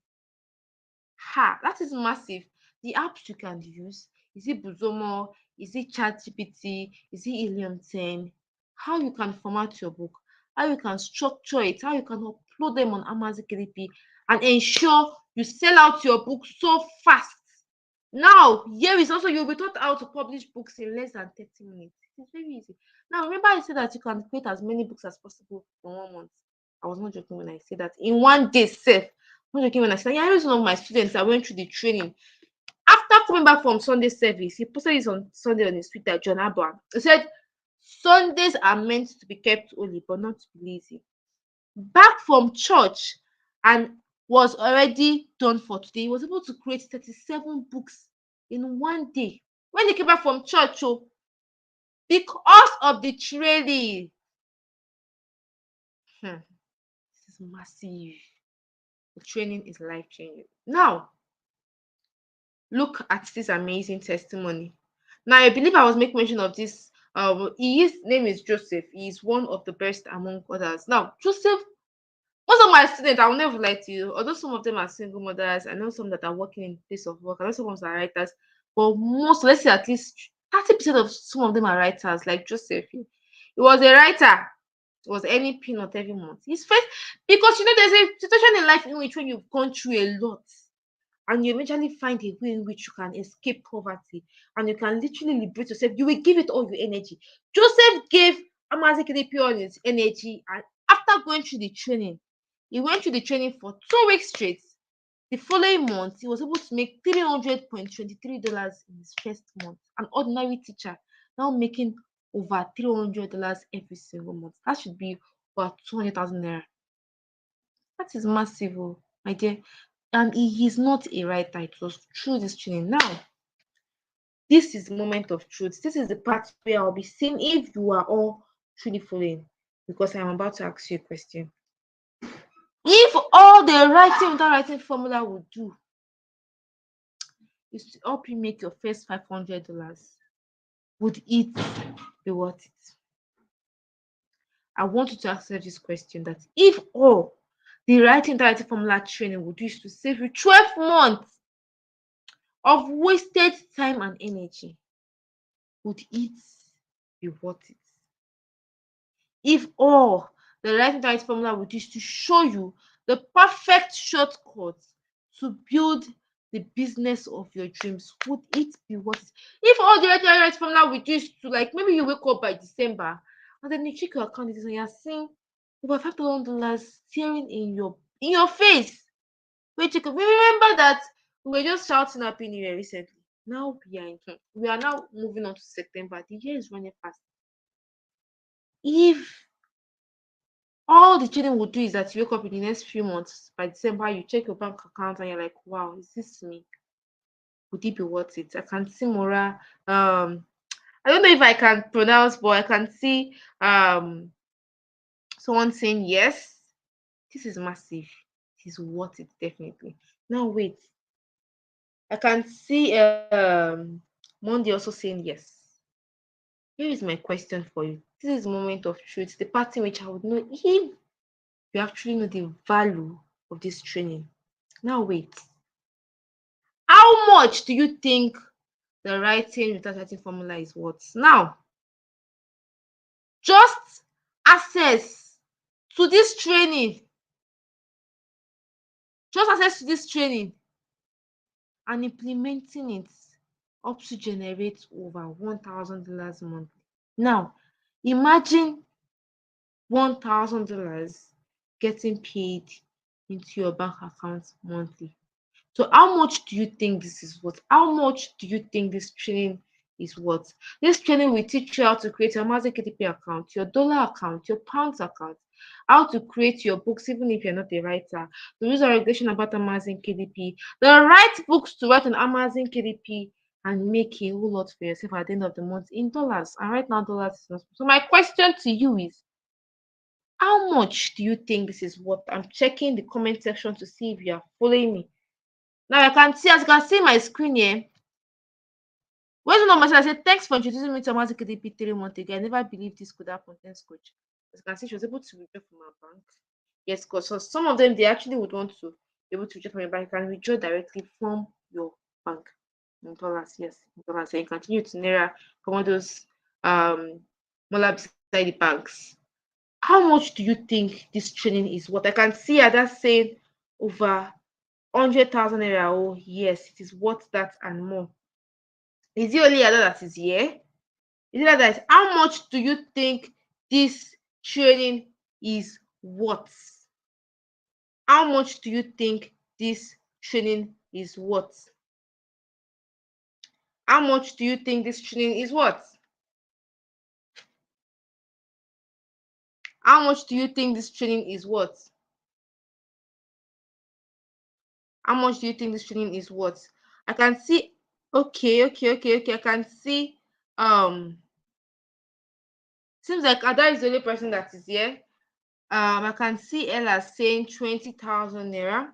That is massive. The apps you can use, is it Buzomo, is it ChatGPT, is it Helium 10? How you can format your book, how you can structure it, how you can upload them on Amazon KDP and ensure you sell out your book so fast. Now, here is also, you'll be taught how to publish books in less than 30 minutes. It's very easy. Now, remember I said that you can create as many books as possible in 1 month. I was not joking when I said that. In 1 day, safe. I'm not joking when I said, I was one of my students that went through the training. After coming back from Sunday service, he posted this on Sunday on his Twitter, John Abraham. He said, Sundays are meant to be kept holy, but not to be lazy. Back from church and was already done for today. He was able to create 37 books in 1 day. When he came back from church, because of the training. This is massive. The training is life-changing. Now, look at this amazing testimony. Now, I believe I was making mention of this. His name is Joseph. He is one of the best among others. Now, Joseph, most of my students, I will never lie to you, although some of them are single mothers, I know some that are working in place of work, I know some of them are writers, but most, let's say at least 30% of some of them are writers, like Joseph. He was a writer. It was any peanut every month. His first, because there's a situation in life in which when you've gone through a lot and you eventually find a way in which you can escape poverty and you can literally liberate yourself, you will give it all your energy. Joseph gave Amazon KDP all his energy, and after going through the training, he went through the training for 2 weeks straight. The following month, he was able to make $300.23 in his first month. An ordinary teacher now making over $300 every single month. That should be about 200,000 naira. That is massive, my dear. And he is not a writer. It was through this training. Now, this is the moment of truth. This is the part where I'll be seeing if you are all truly following, because I'm about to ask you a question. If all the writing without writing formula would do is to help you make your first $500, would it be worth it? I want you to answer this question, that if all the writing directing formula training would use to save you 12 months of wasted time and energy, would it be worth it? If all the writing directing formula would use to show you the perfect shortcut to build the business of your dreams, would it be worth it? If all the writing formula would use to, like, maybe you wake up by December and then you check your account and you're seeing over $5,000 staring in your face. Wait, remember that we were just shouting Happy New Year recently. Now we are now moving on to September. The year is running fast. If all the trading will do is that you wake up in the next few months, by December, you check your bank account and you're like, wow, is this me? Would it be worth it? I can see Mora. I don't know if I can pronounce, but I can see someone saying yes. This is massive. It is worth it, definitely. Now wait. I can see Monday also saying yes. Here is my question for you. This is the moment of truth, the part in which I would know if you actually know the value of this training. Now wait. How much do you think the writing without writing formula is worth? Now, just access to this training. Just access to this training and implementing it up to generate over $1,000 monthly. Now, imagine $1,000 getting paid into your bank account monthly. So how much do you think this is worth? How much do you think this training is worth? This training will teach you how to create your Amazon KDP account, your dollar account, your pounds account, how to create your books, even if you're not a writer, the rules and regulation about Amazon KDP, the right books to write on Amazon KDP, and make a whole lot for yourself at the end of the month in dollars. And right now, dollars is not. So my question to you is, how much do you think this is worth? I'm checking the comment section to see if you are following me. Now I can see, as you can see my screen here. Where's the number? I said, thanks for introducing me to Amazon KDP 3 months ago. I never believed this could happen. Thanks, coach. As you can see, she was able to withdraw from our bank. Yes, because so some of them, they actually would want to be able to withdraw from your bank. You can withdraw directly from your bank in dollars. Yes, in dollars. And you continue to Naira from all those smaller beside the banks. How much do you think this training is worth? I can see that's saying over 100,000 naira. Oh, yes, it is worth that and more. Is it only that is here? Is it that? How much do you think this training is worth? How much do you think this training is worth? How much do you think this training is worth? How much do you think this training is worth? How much do you think this training is worth? I can see, okay. I can see, seems like Ada is the only person that is here. I can see Ella saying 20,000 naira.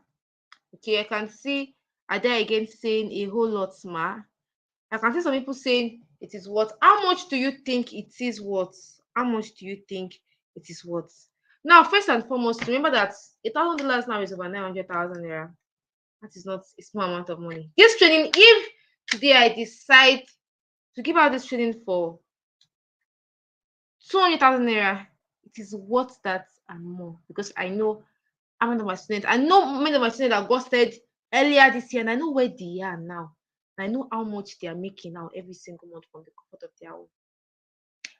Okay, I can see Ada again saying a whole lot more. I can see some people saying it is worth. How much do you think it is worth? How much do you think it is worth? Now, first and foremost, remember that $1,000 now is over 900,000 naira. That is not a small amount of money. This training, if today I decide to give out this training for 200,000 naira, it is worth that and more, because I know how many of my students, I know many of my students that got started earlier this year, and I know where they are now. I know how much they are making now every single month from the comfort of their home.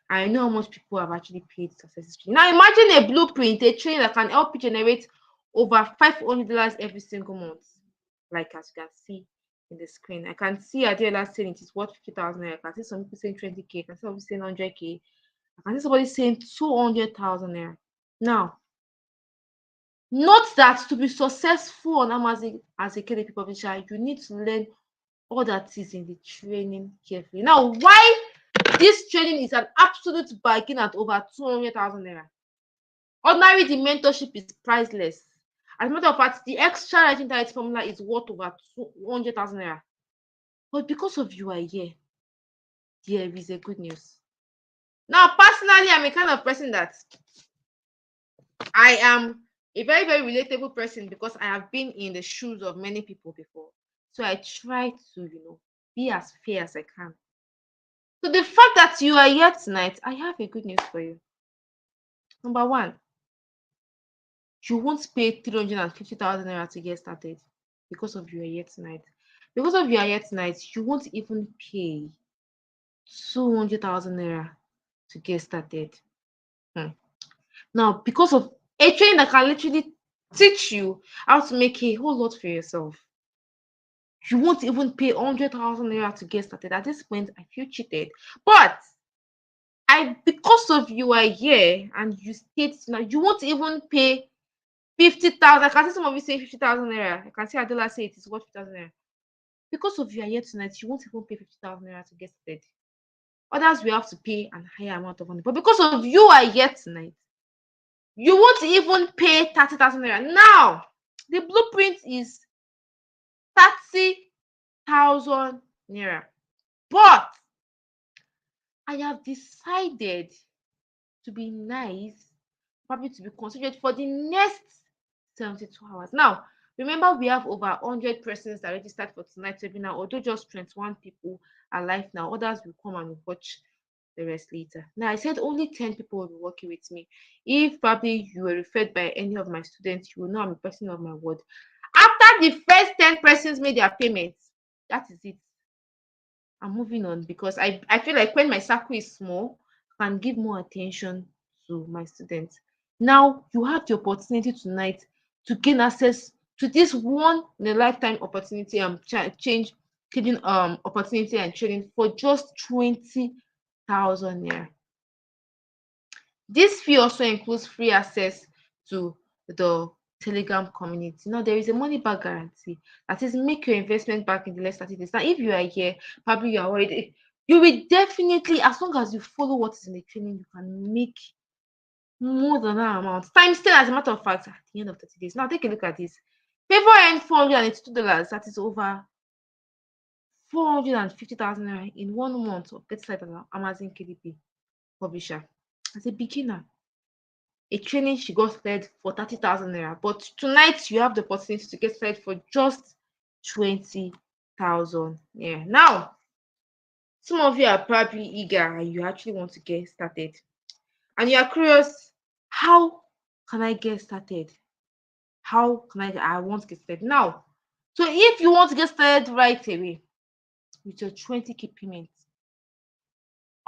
I know how much people have actually paid to access this training. Now imagine a blueprint, a training that can help you generate over $500 every single month. Like as you can see in the screen, I can see Adela saying it is worth 50,000. I can see some people saying 20k. I can see somebody saying 100k. I can see somebody saying 200,000 naira. Now, note that to be successful on Amazon as a KDP publisher, you need to learn all that is in the training carefully. Now, why this training is an absolute bargain at over 200,000 naira? Ordinarily, the mentorship is priceless. As a matter of fact, the extra writing direct formula is worth over 200,000 naira. But because of you are here, there is a good news. Now, personally, I'm a kind of person that I am a very, very relatable person because I have been in the shoes of many people before. So I try to, be as fair as I can. So the fact that you are here tonight, I have a good news for you. Number one, you won't pay 350,000 naira to get started because of you are here tonight. Because of you are here tonight, you won't even pay 200,000 naira to get started. Now, because of a training that can literally teach you how to make a whole lot for yourself, you won't even pay 100,000 naira to get started. At this point, I feel cheated. But because of you are here and you state now, you won't even pay 50,000. I can see some of you saying 50,000 naira. I can see Adola say it is worth 50,000 naira. Because of you are here tonight, you won't even pay 50,000 naira to get started. Others will have to pay an higher amount of money. But because of you are here tonight, you won't even pay 30,000 naira. Now, the blueprint is 30,000 naira. But I have decided to be nice, probably to be considerate for the next 72 hours. Now, remember, we have over 100 persons that registered for tonight's webinar, although just 21 people are live now. Others will come and watch the rest later. Now, I said only 10 people will be working with me. If probably you were referred by any of my students, you will know I'm a person of my word. After the first 10 persons made their payments, that is it. I'm moving on because I feel like when my circle is small, I can give more attention to my students. Now, you have the opportunity tonight to gain access to this one in a lifetime opportunity change trading opportunity and trading for just 20,000 naira. This fee also includes free access to the Telegram community. Now, there is a money back guarantee, that is, make your investment back in the next 30 days. Now, if you are here, probably you are worried, you will definitely, as long as you follow what is in the training, you can make more than that amount. Times 10, as a matter of fact, at the end of 30 days. Now, take a look at this. Favor earned $482. That is over 450,000 naira in 1 month of Get Started on Amazon KDP Publisher. As a beginner, a training she got started for 30,000 naira, but tonight you have the opportunity to get started for just 20,000 naira. Now, some of you are probably eager and you actually want to get started, and you are curious, how can I get started? How can I want to get started now? So if you want to get started right away with your 20k payment,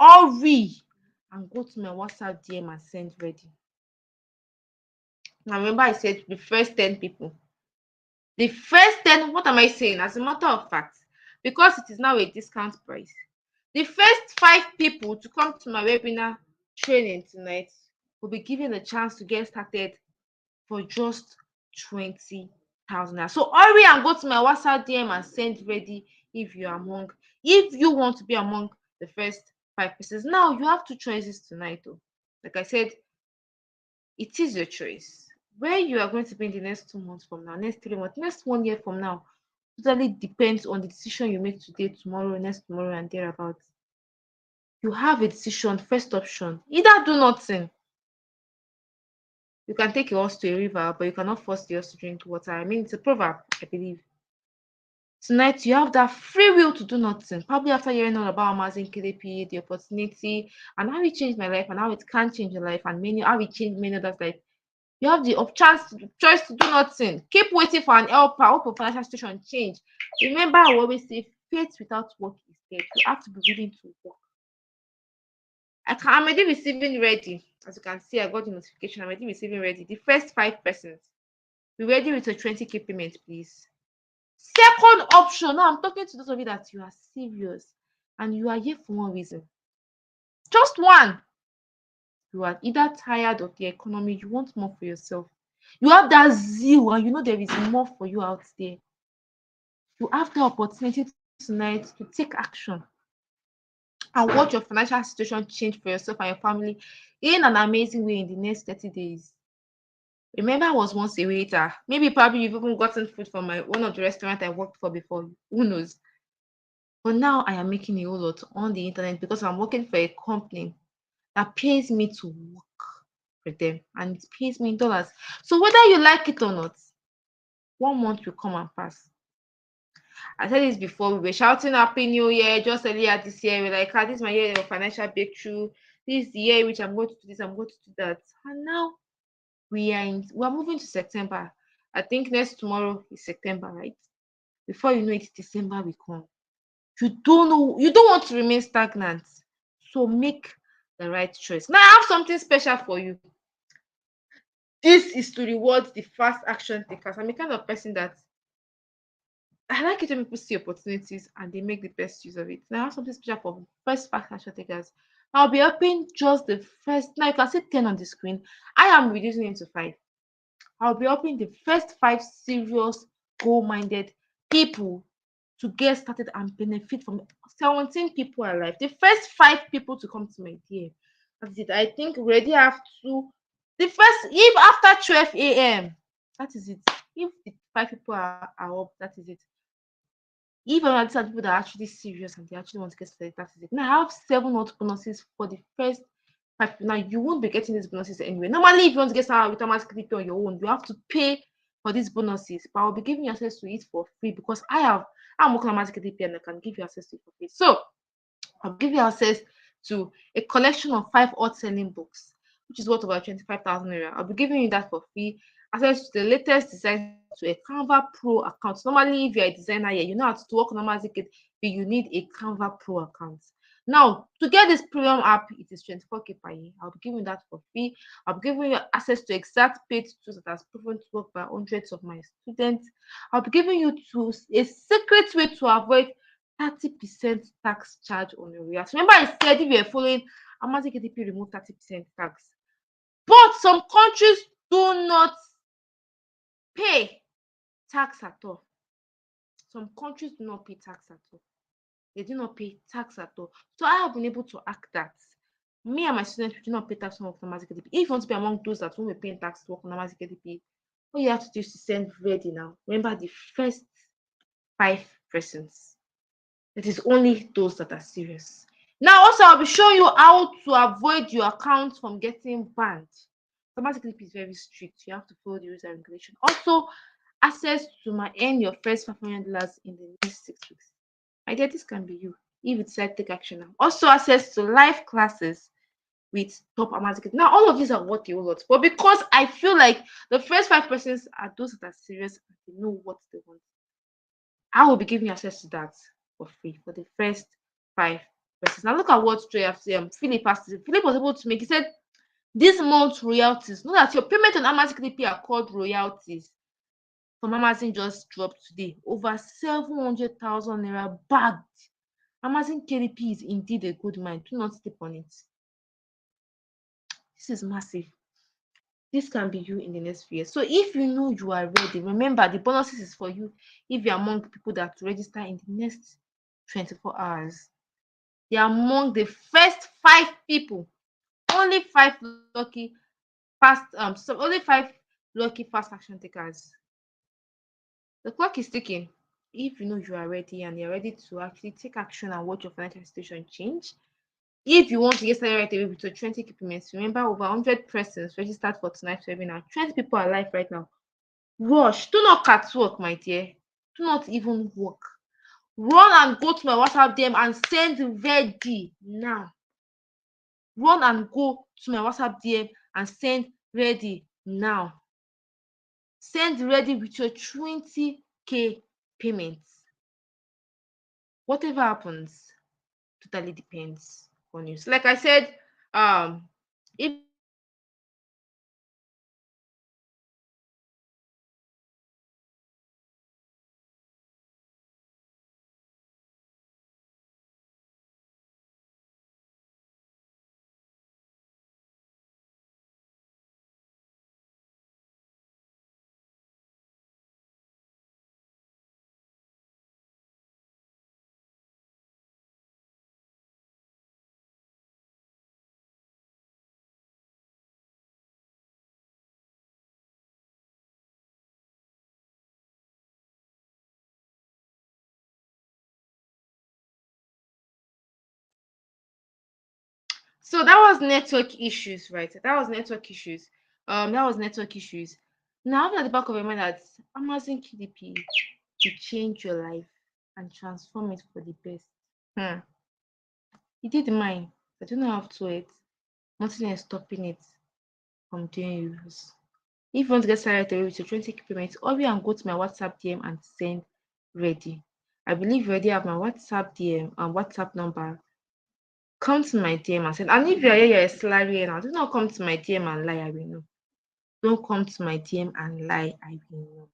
hurry and go to my WhatsApp DM and send ready. Now, remember, I said the first 10 people. The first 10, what am I saying? As a matter of fact, because it is now a discount price, the first 5 people to come to my webinar training tonight will be given a chance to get started for just 20,000. So hurry and go to my WhatsApp DM and send ready if you want to be among the first 5 pieces. Now, you have 2 choices tonight, though. Like I said, it is your choice. Where you are going to be in the next 2 months from now, next 3 months, next 1 year from now, totally depends on the decision you make today, tomorrow, next tomorrow, and thereabouts. You have a decision. First option, either do nothing. You can take your horse to a river, but you cannot force the horse to drink water. I mean, it's a proverb, I believe. Tonight, you have that free will to do nothing. Probably after hearing all about Amazon KDP, the opportunity, and how it changed my life, and how it can change your life, and how it changed many others' life. You have the choice to do nothing. Keep waiting for an helper. Hope your financial situation change. Remember, I always say, faith without work is dead. You have to be willing to work. I'm already receiving ready. As you can see, I got the notification. I'm already receiving ready. The first 5 persons, be ready with a 20k payment, please. Second option. Now, I'm talking to those of you that you are serious and you are here for one reason. Just one. You are either tired of the economy, you want more for yourself. You have that zeal and you know there is more for you out there. You have the opportunity tonight to take action and watch your financial situation change for yourself and your family in an amazing way in the next 30 days. Remember, I was once a waiter. Maybe probably you've even gotten food from one of the restaurants I worked for before. Who knows? But now I am making a whole lot on the internet because I'm working for a company that pays me to work. for them, and it pays me in dollars. So whether you like it or not, 1 month will come and pass. I said this before. We were shouting Happy New Year just earlier this year. We're like, this is my year of financial breakthrough. This is the year in which I'm going to do this, I'm going to do that. And now we're moving to September. I think next tomorrow is September, right? Before you know it, December will come. You don't want to remain stagnant. So make the right choice. Now I have something special for you. This is to reward the fast action takers. I'm a kind of person that I like it when people see opportunities and they make the best use of it. Now I have something special for first fast action takers. I'll be opening just the first. Now you can see 10 on the screen. I am reducing it to 5. I'll be helping the first 5 serious goal-minded people to get started and benefit from 17 people alive. The first 5 people to come to my DM. That's it. I think we already have to. The first, if after 12 a.m., that is it. If the 5 people are up, that is it. If I understand people that are actually serious and they actually want to get started, that is it. Now I have 7 hot bonuses for the first 5. Now you won't be getting these bonuses anyway. Normally, if you want to get started with Automatic DP on your own, you have to pay for these bonuses. But I'll be giving you access to it for free because I'm working on Automatic DP and I can give you access to it for free. So I'll give you access to a collection of 5 hot selling books, which is worth about 25,000 naira. I'll be giving you that for free. Access to the latest design to a Canva Pro account. Normally, if you're a designer here, you know how to work on Automatic DP, you need a Canva Pro account. Now, to get this premium app, it is 24k per year. I'll be giving that for free. I'll be giving you access to exact paid tools that has proven to work by hundreds of my students. I'll be giving you tools, a secret way to avoid 30% tax charge on your royalties. Remember, I said if you're following Automatic DP, remove 30% tax. But some countries do not pay tax at all. Some countries do not pay tax at all. They do not pay tax at all. So I have been able to act that. Me and my students, we do not pay tax on Automatic DP. If you want to be among those that won't be paying tax to work on Automatic DP, all you have to do is to send ready now. Remember the first 5 persons. It is only those that are serious. Now, also, I'll be showing you how to avoid your account from getting banned. Automatic DP is very strict. You have to follow the rules and regulation. Also, access to my earn your first $500 in the next 6 weeks. My dear, this can be you if you decide to take action now. Also, access to live classes with top Automatic. Now, all of these are what you want, but because I feel like the first 5 persons are those that are serious and they know what they want, I will be giving you access to that for free for the first 5 persons. Now, look at what Philip has to say. Philip was able to make. He said, "This month's royalties. Know that your payment on Automatic DP are called royalties." From Amazon just dropped today. Over 700,000 naira bagged. Amazon KDP is indeed a good mine. Do not sleep on it. This is massive. This can be you in the next few years. So if you know you are ready, remember the bonuses is for you if you're among the people that register in the next 24 hours. You're among the first 5 people. Only 5 lucky only 5 lucky fast action takers. The clock is ticking. If you know you are ready and you're ready to actually take action and watch your financial situation change, if you want to get started right away with your 20 payments, remember over 100 persons registered for tonight's webinar. 20 people are live right now. Rush. Do not cut work, my dear. Do not even work. Run and go to my WhatsApp DM and send ready now. Run and go to my WhatsApp DM and send ready now. Send ready with your 20k payments. Whatever happens totally depends on you. So like I said, if So that was network issues, right? That was network issues. Now at the back of your mind that Amazon KDP to change your life and transform it for the best. He did mine. I don't have to it. Nothing is stopping it from doing yours. If you want to get started away with your 20k payments, hurry and go to my WhatsApp DM and send ready. I believe you already have my WhatsApp DM and WhatsApp number. Come to my DM and send. And if you're here, you're a salary earner, do not come to my DM and lie, I will know. Don't come to my DM and lie, I will know.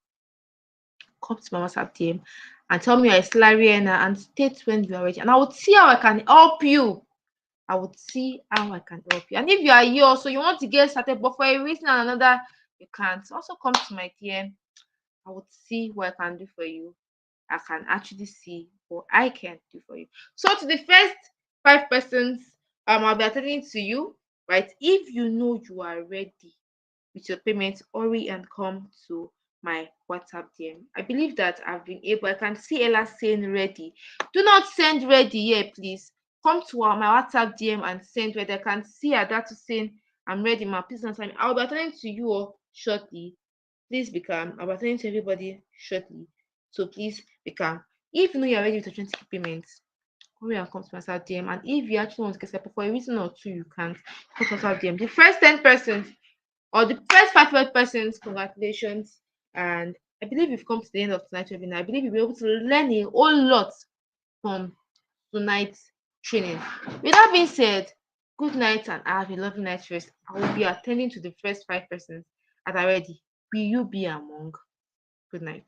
Come to my WhatsApp DM and tell me you're a salary earner and state when you are ready. And I would see how I can help you. I would see how I can help you. And if you are here also, you want to get started, but for a reason or another, you can't. Also come to my DM. I would see what I can do for you. I can actually see what I can do for you. So to the first 5 persons, I'll be attending to you, right? If you know you are ready with your payments, hurry and come to my WhatsApp DM. I believe that I've been able. I can see Ella saying ready. Do not send ready here, please. Come to my WhatsApp DM and send ready. I can see Adatu saying I'm ready, ma. Please answer me. I'll be attending to you all shortly. Please be calm. I'll be attending to everybody shortly. So please be calm. If you know you're ready with your 20k payments, hurry and come to my WhatsApp DM. And if you actually want to get started for a reason or two, you can't come to my WhatsApp DM. The first 10 persons or the first 5 persons, congratulations. And I believe we've come to the end of tonight's webinar. I believe you'll be able to learn a whole lot from tonight's training. With that being said, good night and have a lovely night's rest. I will be attending to the first 5 persons that are ready. Will you be among? Good night.